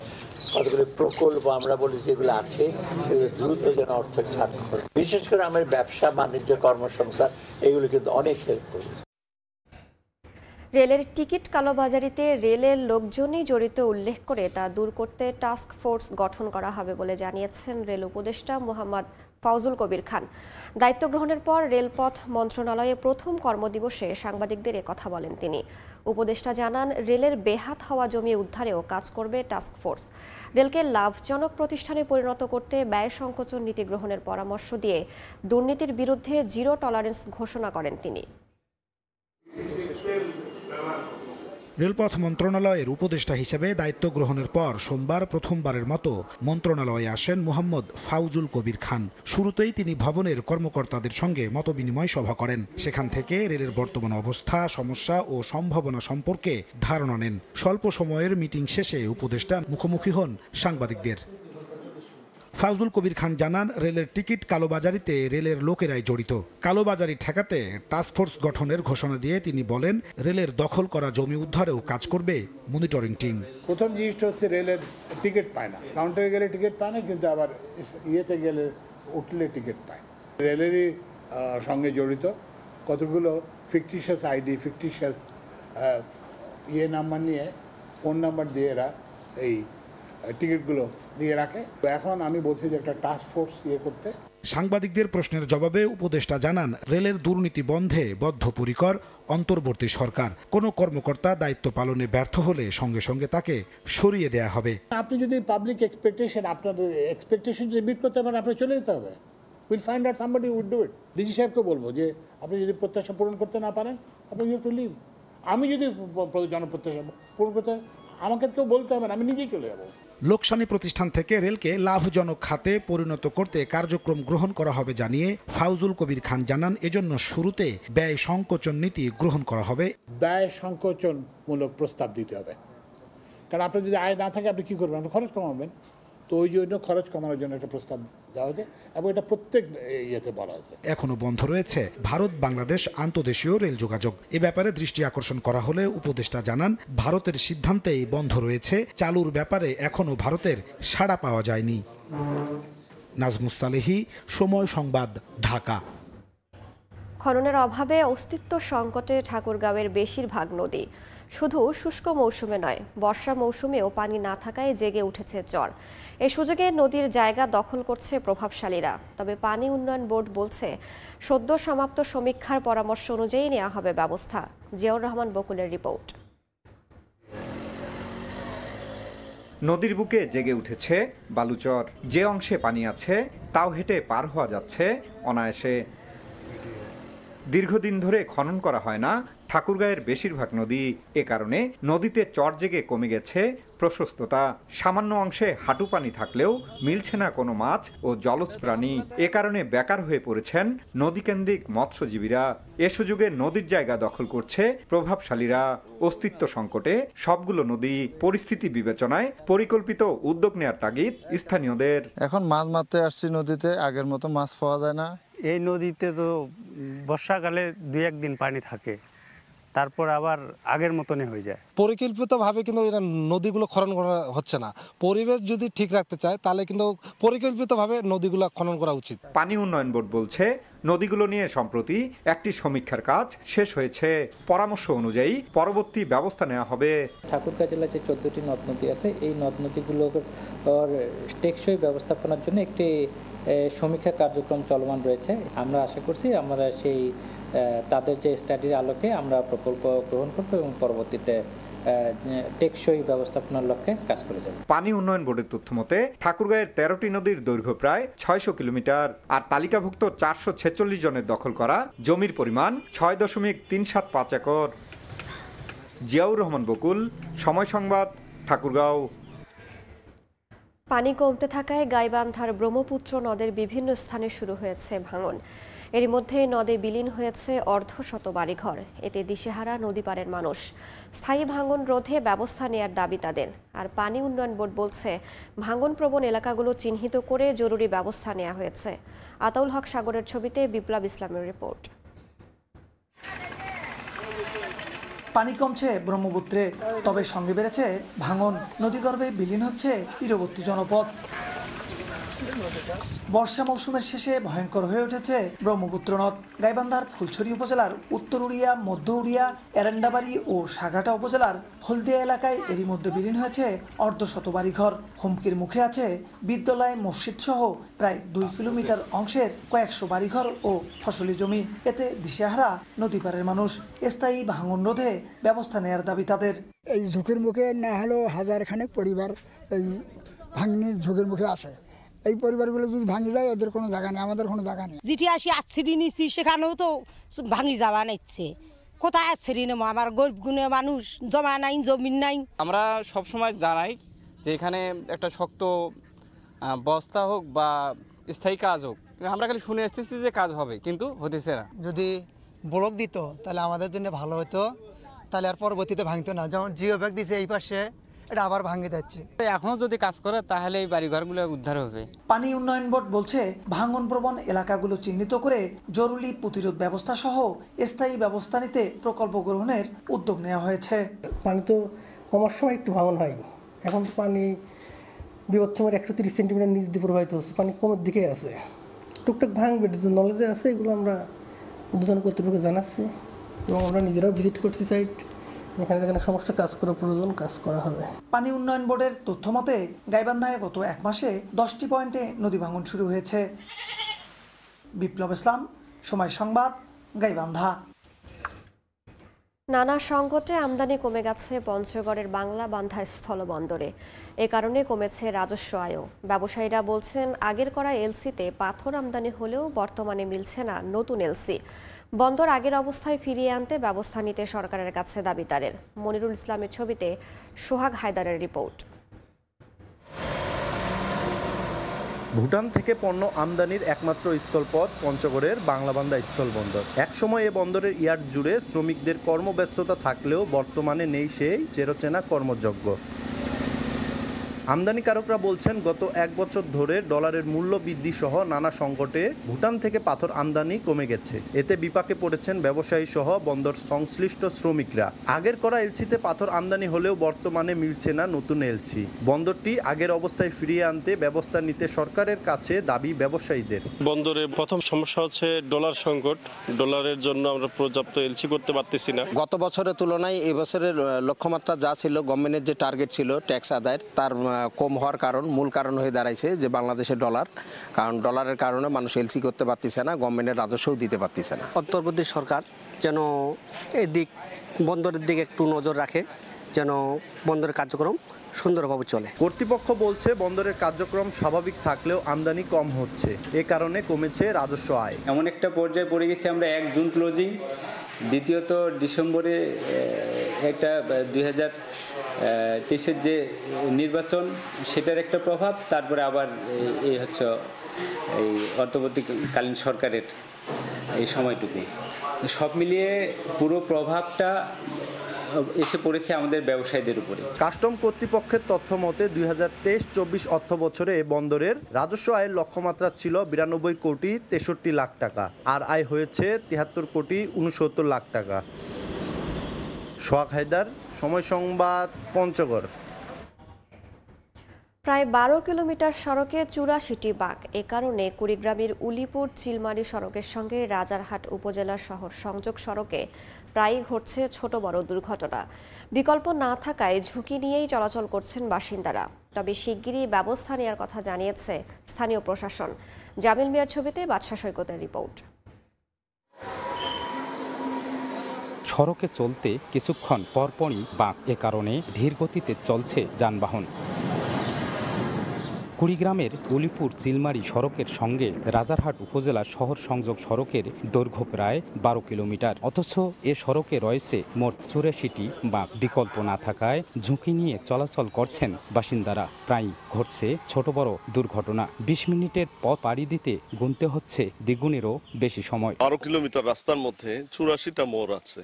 কতগুলো প্রকল্প আমরা বলেছি যেগুলো আছে সেগুলো দ্রুত যেন অর্থ ছাড় করে, বিশেষ করে আমার ব্যবসা বাণিজ্য কর্মসংস্থান এগুলো কিন্তু অনেক হেল্প করবে।
রেলের টিকিট কালোবাজারিতে রেলের লোকজনই জড়িত উল্লেখ করে তা দূর করতে টাস্ক ফোর্স গঠন করা হবে বলে জানিয়েছেন রেল উপদেষ্টা মোহাম্মদ ফাউজুল কবির খান। দায়িত্ব গ্রহণের পর রেলপথ মন্ত্রণালয়ে প্রথম কর্মদিবসে সাংবাদিকদের কথা বলেন তিনি। উপদেষ্টা জানান, রেলের বেহাত হওয়া জমি উদ্ধারেও কাজ করবে টাস্ক ফোর্স। রেলকে লাভজনক প্রতিষ্ঠানে পরিণত করতে ব্যয় সংকোচন নীতি গ্রহণের পরামর্শ দিয়ে দুর্নীতির বিরুদ্ধে জিরো টলারেন্স ঘোষণা করেন তিনি।
রেলপথ মন্ত্রণালয়ের উপদেষ্টা হিসেবে দায়িত্ব গ্রহণের পর সোমবার প্রথমবারের মতো মন্ত্রণালয়ে আসেন মোহাম্মদ ফাউজুল কবির খান। শুরুতেই তিনি ভবনের কর্মকর্তাদের সঙ্গে মতবিনিময় সভা করেন। সেখান থেকে রেলের বর্তমান অবস্থা, সমস্যা ও সম্ভাবনা সম্পর্কে ধারণা নেন। স্বল্প সময়ের মিটিং শেষে উপদেষ্টা মুখোমুখি হন সাংবাদিকদের। ফাউজুল কবির খান জানান, রেলের টিকিট কালোবাজারিতে রেলের লোকেরাই জড়িত। কালোবাজারি ঠেকাতে টাস্কফোর্স গঠনের ঘোষণা দিয়ে তিনি বলেন, রেলের দখল করা জমি উদ্ধারেও কাজ করবে মনিটরিং টিম।
প্রথম জিনিসটা হচ্ছে রেলের টিকিট পায় না, কাউন্টারে গেলে টিকিট পায় না, কিন্তু আবার ইয়েতে গেলে উঠলে টিকিট পায়। রেলেরই সঙ্গে জড়িত কতগুলো ফিকটিশিয়াস আইডি, ফিকটিশিয়াস নাম্বার নিয়ে, ফোন নাম্বার দিয়ে এরা এই টিকিটগুলো নিয়ে রাখে। তো এখন আমি বলছি যে একটা টাস্ক ফোর্স করতে।
সাংবাদিকদের প্রশ্নের জবাবে উপদেষ্টা জানান, রেলের দুর্নীতি বন্ধে বদ্ধপরিকর অন্তর্বর্তী সরকার। কোনো কর্মকর্তা দায়িত্ব পালনে ব্যর্থ হলে সঙ্গে সঙ্গে তাকে সরিয়ে দেয়া হবে।
আপনি যদি পাবলিক এক্সপেকটেশন, আপনাদের এক্সপেকটেশন যদি মিট করতে পারেন, আপনি চলে যেতে হবে। Will find out somebody will do it. DG সাহেবকে বলবো যে আপনি যদি প্রত্যাশা পূরণ করতে না পারেন, আপনি ইউ হ্যাভ টু লিভ। আমি যদি জনপ্রত্যাশা পূরণ করতে, আমাকে কেউ বলতে হবে না, আমি নিজেই চলে যাবো।
লোকসানি প্রতিষ্ঠান থেকে রেলকে লাভজনক খাতে পরিণত করতে কার্যক্রম গ্রহণ করা হবে জানিয়ে ফাউজুল কবির খান জানান, এজন্য শুরুতে ব্যয় সংকোচন নীতি গ্রহণ করা হবে।
ব্যয় সংকোচনমূলক প্রস্তাব দিতে হবে, কারণ আপনার যদি আয় না থাকে আপনি কী করবেন? আপনি খরচ কমাবেন। তো ওই জন্য খরচ কমানোর জন্য একটা প্রস্তাব দেওয়া হয়েছে এবং এটা প্রত্যেক ইয়েতে বলা হয়েছে।
এখনো বন্ধ রয়েছে ভারত বাংলাদেশ আন্তদেশীয় রেল যোগাযোগ। এ ব্যাপারে দৃষ্টি আকর্ষণ করা হলে উপদেষ্টা জানান, ভারতের সিদ্ধান্তেই বন্ধ রয়েছে, চালুর ব্যাপারে এখনো ভারতের সাড়া পাওয়া যায়নি। নাজমুস সালেহী, সময় সংবাদ, ঢাকা।
খননের অভাবে অস্তিত্ব সংকটে ঠাকুরগাঁওয়ের বেশিরভাগ নদী। শুধু শুষ্ক মৌসুমে নয়, বর্ষা মৌসুমেও পানি না থাকায় জেগে উঠেছে জ্বর। এই সুযোগে নদীর জায়গা দখল করছে প্রভাবশালীরা। তবে পানি উন্নয়ন বোর্ড বলছে, সদ্য সমাপ্ত সমীক্ষার পরামর্শ অনুযায়ী নেওয়া হবে ব্যবস্থা। জিয়াউর রহমান বকুলের রিপোর্ট।
নদীর বুকে জেগে উঠেছে বালুচর। যে অংশে পানি আছে তাও হেঁটে পার হওয়া যাচ্ছে অনায়াসে। দীর্ঘদিন ধরে খনন করা হয় না ঠাকুরগাঁয়ের বেশিরভাগ নদী। এ কারণে নদীতে চর জেগে কমে গেছে প্রশস্ততা। সামান্য অংশে হাঁটু পানি থাকলেও মিলছে না কোনো মাছ ও জলজ প্রাণী। এ কারণে বেকার হয়ে পড়েছেন নদীকেন্দ্রিক মৎস্যজীবীরা। এ সুযোগে নদীর জায়গা দখল করছে প্রভাবশালীরা। অস্তিত্ব সংকটে সবগুলো নদী। পরিস্থিতি বিবেচনায় পরিকল্পিত উদ্যোগ নেয়ার তাগিদ স্থানীয়দের।
এখন মাছ মারতে আসছি নদীতে, আগের মতো মাছ পাওয়া যায় না।
এই নদীতে তো বর্ষাকালে 2-1 দিন পানি থাকে, তারপর আবার আগের মতনই হয়ে যায়।
পরিকল্পিতভাবে কিন্তু এটা নদীগুলো খনন করা হচ্ছে না। পরিবেশ যদি ঠিক রাখতে চায় তাহলে কিন্তু পরিকল্পিতভাবে নদীগুলো খনন করা উচিত।
পানি উন্নয়ন বোর্ড বলছে, নদীগুলো নিয়ে সম্প্রতি একটি সমীক্ষার কাজ শেষ হয়েছে। পরামর্শ অনুযায়ী পরবর্তী ব্যবস্থা নেওয়া হবে।
ঠাকুরগাঁ জেলায় যে 14টি নদ নদী আছে, এই নদ নদীগুলোর টেকসই ব্যবস্থাপনার জন্য একটি সমীক্ষা কার্যক্রম চলমান রয়েছে। আমরা আশা করছি আমরা সেই তাদের যে স্টাডির আলোকে আমরা প্রকল্প গ্রহণ করব এবং পরবর্তীতে টেকসই ব্যবস্থাপনার লক্ষ্যে কাজ করে যাব।
পানি উন্নয়ন বোর্ডের তথ্য মতে ঠাকুরগাঁয়ের 13টি নদীর দৈর্ঘ্য প্রায় 600 কিলোমিটার। আর তালিকাভুক্ত 446 জনের দখল করা জমির পরিমাণ 6.375 একর। জিয়াউর রহমান বকুল, সময় সংবাদ, ঠাকুরগাঁও।
পানি কমতে থাকায় গাইবান্ধার ব্রহ্মপুত্র নদের বিভিন্ন স্থানে শুরু হয়েছে ভাঙন। এর মধ্যে নদে বিলীন হয়েছে অর্ধশত বাড়িঘর। এতে দিশেহারা নদী পাড়ের মানুষ। স্থায়ী ভাঙন রোধে ব্যবস্থা নেয়ার দাবি তাদের। আর পানি উন্নয়ন বোর্ড বলছে, ভাঙন প্রবণ এলাকাগুলো চিহ্নিত করে জরুরি ব্যবস্থা নেওয়া হয়েছে। আতাউল হক সাগরের ছবিতে বিপ্লব ইসলামের রিপোর্ট।
পানি কমছে ব্রহ্মপুত্রে, তবে সঙ্গে বেড়েছে ভাঙন। নদীগর্ভে বিলীন হচ্ছে তীরবর্তী জনপদ। বর্ষা মৌসুমের শেষে ভয়ঙ্কর হয়ে উঠেছে ব্রহ্মপুত্র নদ। গাইবান্ধার ফুলছড়ি উপজেলার উত্তর উড়িয়া, মধ্য উড়িয়া, এরেন্ডাবাড়ি ও সাঘাটা উপজেলার হলদিয়া এলাকায় এরই মধ্যে বিলীন হয়েছে অর্ধশত বাড়িঘর। হুমকির মুখে আছে বিদ্যালয়, মসজিদ সহ প্রায় 2 কিলোমিটার অংশের কয়েকশো বাড়িঘর ও ফসলি জমি। এতে দিশেহারা নদীপাড়ের মানুষ। স্থায়ী ভাঙন রোধে ব্যবস্থা নেয়ার দাবি তাদের।
এই ঝুঁকির মুখে না হলেও 1000 পরিবার এই ভাঙনির ঝুঁকির মুখে আছে। এই পরিবারগুলো যদি ভাঙি যায়, ওদের কোনো জায়গা নেই, আমাদের কোনো জায়গা নেই।
যেটি আসি আশ্রী নিচ্ছি, সেখানেও তো ভাঙি যাওয়া নিচ্ছে। কোথায় আশ্রী নেবো? আমার গরিব গুণে মানুষ, জমা নাই, জমিন নাই।
আমরা সবসময় জানাই যে এখানে একটা শক্ত বস্তা হোক বা স্থায়ী কাজ হোক, আমরা খালি শুনে আসতেছি যে কাজ হবে, কিন্তু হতেছে না।
যদি ব্লক দিত তাহলে আমাদের জন্য ভালো হতো, তাহলে আর পরবর্তীতে ভাঙতো না। যেমন জিও ব্যাগ দিছে এই পাশে, এটা আবার ভাঙে যাচ্ছে।
এখনো যদি কাজ করে তাহলে এই বাড়িঘরগুলো উদ্ধার হবে।
পানি উন্নয়ন বোর্ড বলছে, ভাঙন প্রবণ এলাকাগুলো চিহ্নিত করে জরুরি প্রতিরোধ ব্যবস্থা সহ স্থায়ী ব্যবস্থা নিতে প্রকল্প গ্রহণের উদ্যোগ নেওয়া হয়েছে।
পানি তো কমার সময় একটু ভাঙন হয়, এখন তো পানি বিপদ সময় 130 সেন্টিমিটার নিচ দিয়ে প্রবাহিত হচ্ছে, পানি কমের দিকে আছে। টুকটাক ভাঙবে, নলেজে আছে, এগুলো আমরা উদ্বোধন কর্তৃপক্ষকে জানাচ্ছি এবং আমরা নিজেরাও ভিজিট করছি সাইট। যেখানে সমস্ত কাজ করা প্রয়োজন, কাজ করা হবে।
পানি উন্নয়ন বোর্ডের তথ্য মতে গাইবান্ধায় গত 1 মাসে 10টি পয়েন্টে নদী ভাঙন শুরু হয়েছে। বিপ্লব ইসলাম, সময় সংবাদ, গাইবান্ধা।
নানা সংকটে আমদানি কমে গেছে পঞ্চগড়ের বাংলাবান্ধা স্থলবন্দরে। এ কারণে কমেছে রাজস্ব আয়ও। ব্যবসায়ীরা বলছেন, আগের করা এলসিতে পাথর আমদানি হলেও বর্তমানে মিলছে না নতুন এলসি। বন্দর আগের অবস্থায় ফিরিয়ে আনতে ব্যবস্থা নিতে সরকারের কাছে দাবি তাদের। মনিরুল ইসলামের ছবিতে সোহাগ হায়দারের রিপোর্ট।
ভুটান থেকে পণ্য আমদানির একমাত্র স্থলপথ পঞ্চগড়ের বাংলাবান্ধা স্থলবন্দর। একসময় এ বন্দরের ইয়ার্ড জুড়ে শ্রমিকদের কর্মব্যস্ততা থাকলেও বর্তমানে নেই সেই চেরোচেনা কর্মযজ্ঞ। আমদানিকারকরা বলছেন গত 1 বছর ধরে ডলারের মূল্য বৃদ্ধি সহ নানা সংকটে ভুটান থেকে পাথর আমদানি কমে গেছে। এতে বিপাকে পড়েছেন ব্যবসায়ী সহ বন্দর সংশ্লিষ্ট শ্রমিকরা। আগের করা এলসিতে পাথর আমদানি হলেও বর্তমানে মিলছে না নতুন এলসি। বন্দরটি আগের অবস্থায় ফিরিয়ে আনতে ব্যবস্থা নিতে সরকারের কাছে দাবি ব্যবসায়ীদের।
বন্দরের প্রথম সমস্যা হচ্ছে ডলার সংকট। ডলারের জন্য আমরা পর্যাপ্ত এলসি করতে পারতেছি না।
গত বছরের তুলনায় এবছরের লক্ষ্যমাত্রা যা ছিল, গভর্নমেন্টের যে টার্গেট ছিল ট্যাক্স আদায়ের, তার কম হওয়ার মূল কারণ হয়ে দাঁড়াইছে যে বাংলাদেশের ডলার। কারণ ডলারের কারণে মানুষ এলসি করতে পারতেছে না, গভর্নমেন্টের রাজস্বও দিতে পারতেছে না।
অন্তর্বর্তী সরকার যেন এদিক বন্দরের দিকে একটু নজর রাখে, যেন বন্দরের কার্যক্রম সুন্দরভাবে চলে।
কর্তৃপক্ষ বলছে বন্দরের কার্যক্রম স্বাভাবিক থাকলেও আমদানি কম হচ্ছে, এ কারণে কমেছে রাজস্ব আয়।
এমন একটা পর্যায়ে পড়ে গেছি আমরা 1 জুন ক্লোজিং, দ্বিতীয়ত ডিসেম্বরে একটা 2023-এর যে নির্বাচন সেটার একটা প্রভাব, তারপরে আবার এই হচ্ছে এই অন্তর্বর্তীকালীন সরকারের এই সময়টুকু, সব মিলিয়ে পুরো প্রভাবটা এসে পড়েছে আমাদের ব্যবসায়ীদের উপরে।
কাস্টম কর্তৃপক্ষের তথ্য মতে 2023-24 অর্থ বছরে বন্দরের রাজস্ব আয়ের লক্ষ্যমাত্রা ছিল 92 কোটি 63 লাখ টাকা, আর আয় হয়েছে 73 কোটি 69 লাখ টাকা। সোহাগ হায়দার, সময় সংবাদ, পঞ্চগড়।
প্রায় 12 কিলোমিটার সড়কে 84টি বাঁক। এ কারণে কুড়িগ্রামের উলিপুর চিলমারি সড়কের সঙ্গে রাজারহাট উপজেলার শহর সংযোগ সড়কে প্রায়ই ঘটছে ছোট বড় দুর্ঘটনা। বিকল্প না থাকায় ঝুঁকি নিয়েই চলাচল করছেন বাসিন্দারা। তবে শিগগিরই ব্যবস্থা নেওয়ার কথা জানিয়েছে স্থানীয় প্রশাসন। জামিল মিয়ার ছবিতে বাদশা সৈকতের রিপোর্ট।
সড়কে চলতে কিছুক্ষণ পরপরই বাঁক, এ কারণে ধীর গতিতে চলছে যানবাহন। কুড়িগ্রামের উলিপুর চিলমারি সড়কের সঙ্গে রাজারহাট উপজেলার শহর সংযোগ সড়কের দৈর্ঘ্য প্রায় 12 কিলোমিটার। অথচ এ সড়কে রয়েছে মোট 84টি বাঁক। বিকল্প না থাকায় ঝুঁকি নিয়ে চলাচল করছেন বাসিন্দারা। প্রায়ই ঘটছে ছোট বড় দুর্ঘটনা। 20 মিনিটের পথ পাড়ি দিতে গুনতে হচ্ছে দ্বিগুণেরও বেশি সময়।
12 কিলোমিটার রাস্তার মধ্যে 84টা মোড় আছে,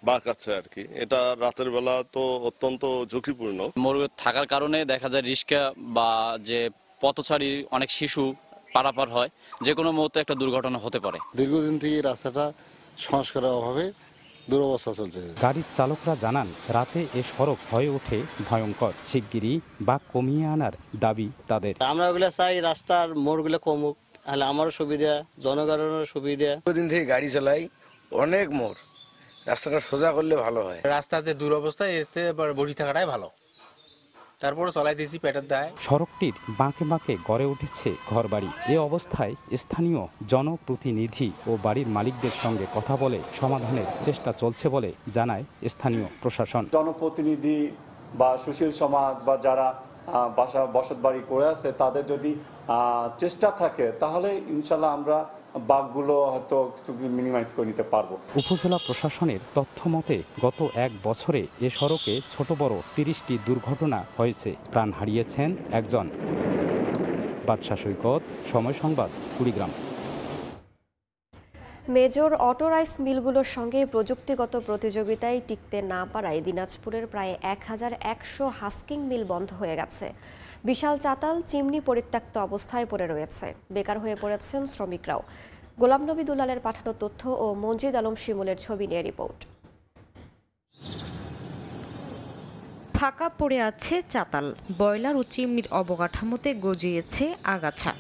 বাঁক আছে আর কি। এটা রাতের বেলা তো অত্যন্ত ঝুঁকিপূর্ণ।
মোড় থাকার কারণে দেখা যায় রিক্সা বা যে পথচারী অনেক শিশু পারাপার হয়, যে কোনো মুহূর্তে একটা দুর্ঘটনা হতে পারে।
দীর্ঘদিন থেকে রাস্তাটা সংস্কারের অভাবে দুরবস্থা চলছে।
গাড়ির চালকরা জানান, রাতে এ সড়ক হয়ে ওঠে ভয়ঙ্কর। শিগগিরই বাঁক কমিয়ে আনার দাবি তাদের।
আমরা ওগুলো চাই রাস্তার মোড়গুলো কমুক, তাহলে আমারও সুবিধা, জনগণেরও সুবিধা।
দীর্ঘদিন থেকে গাড়ি চালাই, অনেক মোড়, রাস্তাটা সোজা করলে ভালো হয়।
রাস্তাতে দুরবস্থা এসে বসে থাকাটাই ভালো, তারপরে চলাই দিয়েছি পেটের দায়।
সড়কটির বাঁকে বাঁকে গড়ে উঠেছে ঘরবাড়ি। এ অবস্থায় স্থানীয় জনপ্রতিনিধি ও বাড়ির মালিকদের সঙ্গে কথা বলে সমাধানের চেষ্টা চলছে বলে জানায় স্থানীয় প্রশাসন।
জনপ্রতিনিধি বা সুশীল সমাজ বা যারা বসত বাড়ি করে আছে, তাদের যদি চেষ্টা থাকে তাহলে ইনশাল্লাহ আমরা বাঘগুলো হয়তো মিনিমাইজ করে নিতে পারবো।
উপজেলা প্রশাসনের তথ্য মতে গত 1 বছরে এ সড়কে ছোট বড় 30টি দুর্ঘটনা হয়েছে। প্রাণ হারিয়েছেন একজন। বাদশা সৈকত, সময় সংবাদ, কুড়িগ্রাম।
মেজর অটো রাইস মিলগুলোর সঙ্গে প্রযুক্তিগত প্রতিযোগিতায় টিকতে না পারায় দিনাজপুরের প্রায় 1100 হাস্কিং মিল বন্ধ হয়ে গেছে। বিশাল চাতাল চিমনি পরিত্যক্ত অবস্থায় পড়ে রয়েছে। বেকার হয়ে পড়েছেন শ্রমিকরাও। গোলাম নবী দুলালের পাঠানো তথ্য ও মঞ্জিদ আলম শিমুলের ছবি নিয়ে রিপোর্ট।
ফাঁকা পড়ে আছে চাতাল, বয়লার ও চিমনির অবকাঠামোতে গজিয়েছে আগাছা।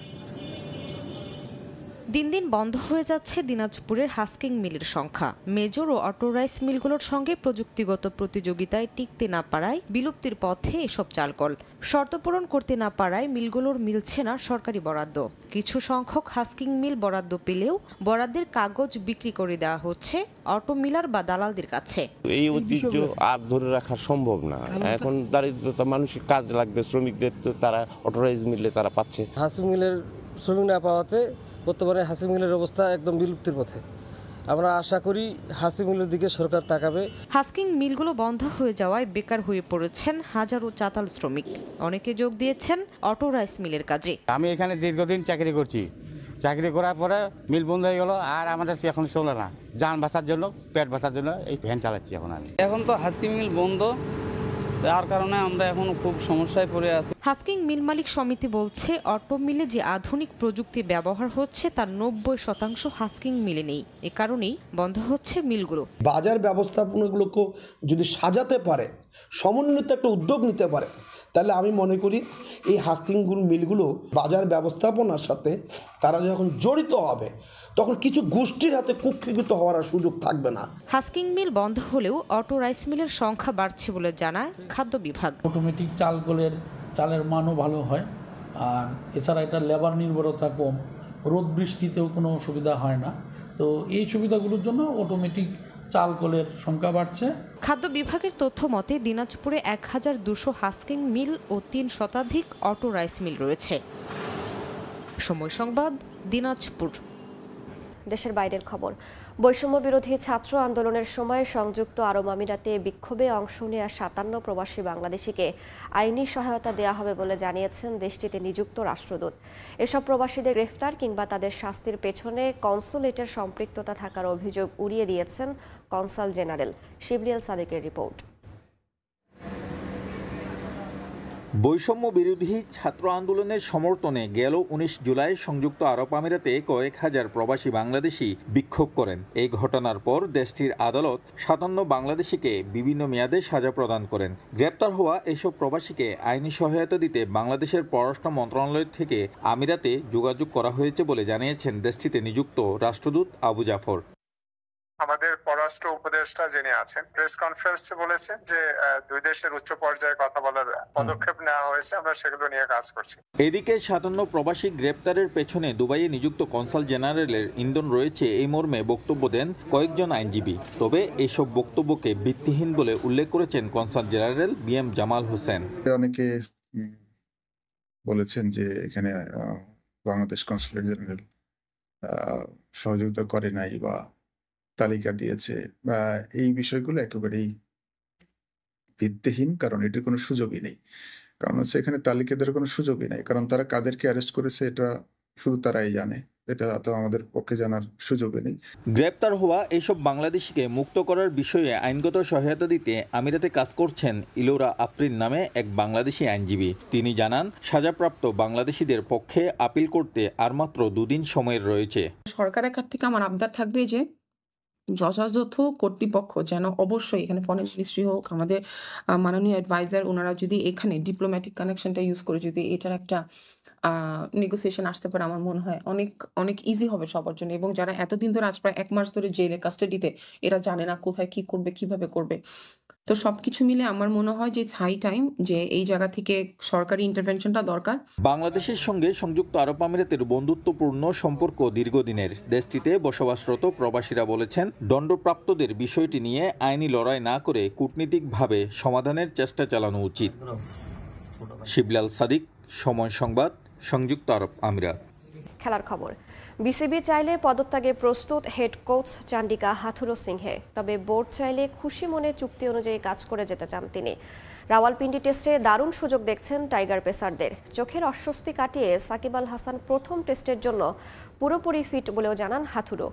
দিন দিন বন্ধ হয়ে যাচ্ছে দিনাজপুরের হাস্কিং মিলের সংখ্যা। মেজর ও অটো রাইস মিলগুলোর সঙ্গে প্রযুক্তিগত প্রতিযোগিতায় টিকতে না পারায় বিলুপ্তির পথে এসব চালকল। শর্ত পূরণ করতে না পারায় মিলগুলোর মিলছে না সরকারি বরাদ্দ। কিছু সংখ্যক হাস্কিং মিল বরাদ্দ পেলেও বরাদ্দের কাগজ বিক্রি করে দেওয়া হচ্ছে অটো মিলার বা দালালদের কাছে।
এই ঐতিহ্য আর ধরে রাখা সম্ভব না। এখন দারিদ্রতা, মানুষের কাজ লাগবে, শ্রমিকদের তো তারা অটো রাইস মিলে তারা পাচ্ছে।
হাস্কিং মিলের শ্রমিক না পাওয়াতে বর্তমানে হাসিং মিলের অবস্থা একদম বিলুপ্তির পথে। আমরা আশা করি হাসিং মিলের দিকে সরকার তাকাবে।
হাস্কিং মিলগুলো বন্ধ হয়ে যাওয়ায় বেকার হয়ে পড়েছেন হাজারো চাতাল শ্রমিক। অনেকে যোগ দিয়েছেন অটো রাইস মিলের কাজে।
আমি এখানে দীর্ঘদিন চাকরি করছি। চাকরি করার পরে মিল বন্ধ হয়ে গেল, আর আমাদের এখন চলে না। যান বাঁচার জন্য, পেট বাঁচার জন্য এই ভ্যান চালাচ্ছি এখন আমি।
এখন তো হাস্কিং মিল বন্ধ,
যার কারণে আমরা এখন খুব সমস্যায় পড়ে আছি।
হাস্কিং মিল মালিক সমিতি বলছে অটো মিলে যে আধুনিক প্রযুক্তি ব্যবহার হচ্ছে তার 90% হাস্কিং মিলে নেই। এ কারণেই বন্ধ হচ্ছে মিলগুলো।
বাজার ব্যবস্থাপনাগুলোকে যদি সাজাতে পারে, সমন্বিত একটা উদ্যোগ নিতে পারে, তাহলে আমি মনে করি এই হাস্কিং মিলগুলো বাজার ব্যবস্থাপনার সাথে তারা যখন জড়িত হবে তখন কিছু গোষ্ঠীর হাতে কুক্ষিগত হওয়ার সুযোগ থাকবে না।
হাস্কিং মিল বন্ধ হলেও অটো রাইস মিলের সংখ্যা বাড়ছে বলে জানায় খাদ্য বিভাগ।
অটোমেটিক চালের মানও ভালো হয়, আর এছাড়া এটা লেবার নির্ভরতা কম, রোদ বৃষ্টিতেও কোনো অসুবিধা হয় না। তো এই সুবিধাগুলোর জন্য অটোমেটিক চাল কলের সংখ্যা বাড়ছে।
খাদ্য বিভাগের তথ্য মতে দিনাজপুরে 1200 হাস্কিং মিল ও 3 শতাধিক অটো রাইস মিল রয়েছে। সময় সংবাদ, দিনাজপুর।
দেশের বাইরের খবর। বৈষম্য বিরোধী ছাত্র আন্দোলনের সময় সংযুক্ত আরব আমিরাতে বিক্ষোভে অংশ নেওয়া 57 প্রবাসী বাংলাদেশিকে আইনি সহায়তা দেওয়া হবে বলে জানিয়েছেন দেশটিতে নিযুক্ত রাষ্ট্রদূত। এসব প্রবাসীদের গ্রেফতার কিংবা তাদের শাস্তির পেছনে কনসুলেটের সম্পৃক্ততা থাকার অভিযোগ উড়িয়ে দিয়েছেন কনসাল জেনারেল। শিবলিয়াল সাদিকের রিপোর্ট।
বৈষম্য বিরোধী ছাত্র আন্দোলনের সমর্থনে গেল 19 জুলাই সংযুক্ত আরব আমিরাতে কয়েক হাজার প্রবাসী বাংলাদেশি বিক্ষোভ করেন। এই ঘটনার পর দেশটির আদালত 57 বাংলাদেশিকে বিভিন্ন মেয়াদে সাজা প্রদান করেন। গ্রেপ্তার হওয়া এসব প্রবাসীকে আইনি সহায়তা দিতে বাংলাদেশের পররাষ্ট্র মন্ত্রণালয় থেকে আমিরাতে যোগাযোগ করা হয়েছে বলে জানিয়েছেন দেশটিতে নিযুক্ত রাষ্ট্রদূত আবু জাফর।
আমাদের পররাষ্ট্র উপদেষ্টা যিনি আছেন প্রেস কনফারেন্সে বলেছেন যে দুই দেশের উচ্চ পর্যায়ে কথা বলার পদক্ষেপ নেওয়া হয়েছে, আমরা সেগুলো নিয়ে কাজ করছি।
এদিকে 57 প্রবাসী গ্রেপ্তারের পেছনে দুবাইয়ে নিযুক্ত কনসাল জেনারেলের ইন্ধন রয়েছে এই মর্মে বক্তব্য দেন কয়েকজন আইনজীবী। তবে এইসব বক্তব্যকে ভিত্তিহীন বলে উল্লেখ করেছেন consul general BM Jamal Hossain.
অনেকে বলেছেন যে এখানে বাংলাদেশ কনসুলেট জেনারেল সহযোগিতা করে নাই বা তালিকা দিয়েছে, এই বিষয়গুলো একেবারেই ভিত্তিহীন, কারণ এটির কোনো সুযোগই নেই। কারণ হচ্ছে এখানে তালিকা দেওয়ার কোনো সুযোগই নেই, কারণ তারা কাদেরকে অ্যারেস্ট করেছে এটা শুধু তারাই জানে, এটা তো আমাদের পক্ষে জানার সুযোগই নেই।
গ্রেপ্তার হওয়া এইসব বাংলাদেশিকে মুক্ত করার বিষয়ে আইনগত সহায়তা দিতে আমিরাতে কাজ করছেন ইলোরা আফরিন নামে এক বাংলাদেশি আইনজীবী। তিনি জানান সাজাপ্রাপ্ত বাংলাদেশিদের পক্ষে আপিল করতে আর মাত্র 2 দিন সময় রয়েছে।
সরকারের কাছ থেকে আমার আবদার থাকবে যে যথাযথ কর্তৃপক্ষ যেন অবশ্যই এখানে ফরেন মিনিস্ট্রি হোক, আমাদের মাননীয় অ্যাডভাইজার, ওনারা যদি এখানে ডিপ্লোম্যাটিক কানেকশনটা ইউজ করে যদি এটার একটা নেগোসিয়েশন আসতে পারে, আমার মনে হয় অনেক ইজি হবে সবার জন্য। এবং যারা এতদিন ধরে আজ প্রায় 1 মাস ধরে জেলে কাস্টাডিতে, এরা জানে না কোথায় কি করবে, কিভাবে করবে। তো সবকিছু মিলে আমার মনে হয় যে হাই টাইম যে এই জায়গা থেকে সরকারি ইন্টারভেনশনটা দরকার।
বাংলাদেশের সঙ্গে সংযুক্ত আরব আমিরাতের বন্ধুত্বপূর্ণ সম্পর্ক দীর্ঘদিনের। দেশটিতে বসবাসরত প্রবাসীরা বলেছেন দণ্ডপ্রাপ্তদের বিষয়টি নিয়ে আইনি লড়াই না করে কূটনীতিকভাবে সমাধানের চেষ্টা চালানো উচিত। শিবলাল সাদিক, সময় সংবাদ, সংযুক্ত আরব আমিরাত।
খেলার খবর। বিসিবি চাইলে পদত্যাগে প্রস্তুত হেড কোচ চান্ডিকা হাথুরু সিংহে, তবে বোর্ড চাইলে খুশি মনে চুক্তি অনুযায়ী কাজ করে যেতে চান তিনি। রাওয়ালপিন্ডি টেস্টে দারুণ সুযোগ দেখছেন টাইগার পেসারদের। চোখের অস্বস্তি কাটিয়ে সাকিব আল হাসান প্রথম টেস্টের জন্য পুরোপুরি ফিট বলেও জানান হাথুরু।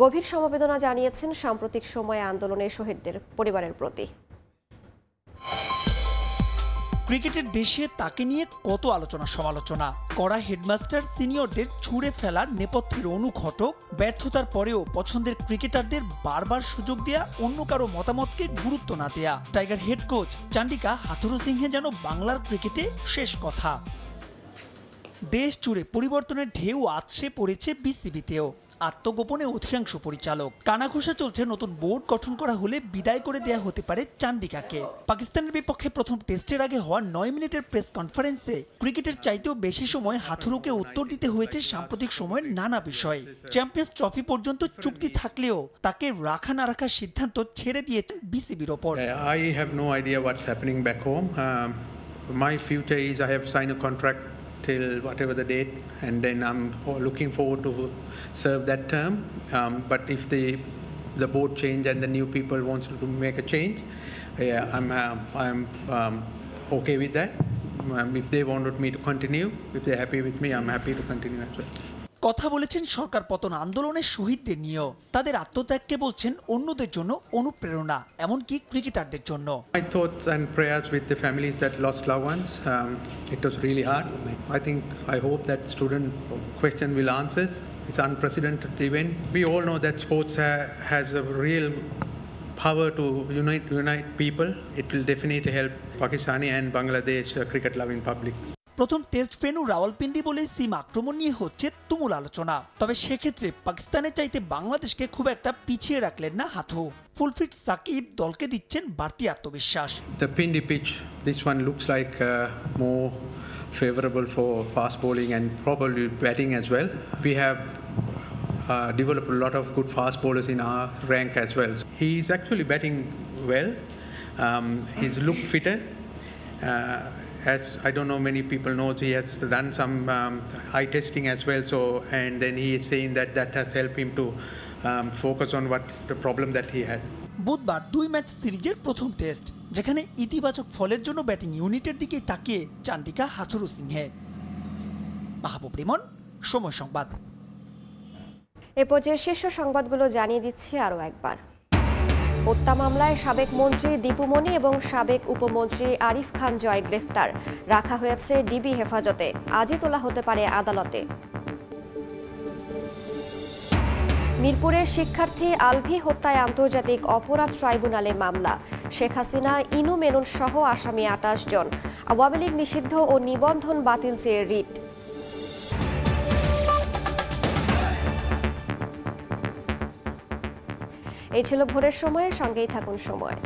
গভীর সমবেদনা জানিয়েছেন সাম্প্রতিক সময়ে আন্দোলনে শহীদদের পরিবারের প্রতি।
ক্রিকেটের দেশে তাকে নিয়ে কত আলোচনা সমালোচনা করা হেডমাস্টার সিনিয়রদের ছুঁড়ে ফেলার নেপথ্যের অনুঘটক, ব্যর্থতার পরেও পছন্দের ক্রিকেটারদের বারবার সুযোগ দেয়া, অন্য কারো মতামতকে গুরুত্ব না দেয়া। Tiger head coach Chandika Hathurusingha যেন বাংলার ক্রিকেটে শেষ কথা। দেশ জুড়ে পরিবর্তনের ঢেউ আছড়ে পড়েছে বিসিবিতেও। আত্মগোপনে অধিকাংশ পরিচালক। কানাঘুষা চলছে নতুন বোর্ড গঠন করা হলে বিদায় করে দেয়া হতে পারে চান্ডিকাকে। পাকিস্তানের বিপক্ষে প্রথম টেস্টের আগে হওয়া 9 মিনিটের প্রেস কনফারেন্সে ক্রিকেটের চাইতেও বেশি সময় হাথুরুকে উত্তর দিতে হয়েছে সাম্প্রতিক সময়ের নানা বিষয়। চ্যাম্পিয়ন্স ট্রফি পর্যন্ত চুক্তি থাকলেও তাকে রাখা না রাখার সিদ্ধান্ত ছেড়ে দিয়েছেন বিসিবির ওপর।
I have no idea what's happening back home. My future is I have signed a contract till whatever the date, and then I'm looking forward to serve that term. But if the board change and the new people wants to make a change, I'm okay with that. If they wanted me to continue, if they're happy with me, I'm happy to continue as well.
কথা বলেছেন সরকার পতন আন্দোলনের শহীদদের নিয়েও। তাদের আত্মত্যাগকে বলছেন অন্যদের জন্য অনুপ্রেরণা, এমনকি ক্রিকেটারদের জন্য।
My thoughts and prayers with the families that lost loved ones. It was really hard. I hope that student question will answer. It's an unprecedented event. We all know that sports has a real power to unite people. It will definitely help Pakistani and Bangladesh cricket loving public.
প্রথম test venue Rawalpindi বলে সিম আক্রমণ নিয়ে হচ্ছে তুমুল আলোচনা। তবে সেক্ষেত্রে পাকিস্তানের চাইতে বাংলাদেশকে খুব একটা পিছিয়ে রাখলেন না হাথু। ফুলফিট সাকিব দলকে দিচ্ছেন বাড়তি আত্মবিশ্বাস।
The Pindi pitch, this one looks like more favorable for fast bowling and probably batting as well. We have developed a lot of good fast bowlers in our rank as well. He's actually batting well. He's looked fitter. As I don't know, many people know he has done some eye testing as well. And then he is saying that has helped him to focus on what the problem that he had.
বুধবার 2 match সিরিজের প্রথম test, যেখানে ইতিবাচক ফলের জন্য batting ইউনিটের দিকে তাকিয়ে চান্ডিকা হাথুরু সিংহে। মাহবুব রিমন, সময় সংবাদ।
এ পর্যায়ে শীর্ষ সংবাদগুলো জানিয়ে দিচ্ছি আরও একবার। হত্যা মামলায় সাবেক মন্ত্রী দীপু মনি এবং সাবেক উপমন্ত্রী আরিফ খান জয় গ্রেফতার, রাখা হয়েছে ডিবি হেফাজতে। আজই তোলা হতে পারে আদালতে। মিরপুরের শিক্ষার্থী আলভি হত্যায় আন্তর্জাতিক অপরাধ ট্রাইব্যুনালে মামলা। শেখ হাসিনা, ইনু মেনুন সহ আসামি 28 জন। আওয়ামী লীগ নিষিদ্ধ ও নিবন্ধন বাতিল চেয়ে রিট। এই ছিল ভোরের সময়ের সঙ্গেই থাকুন সময়।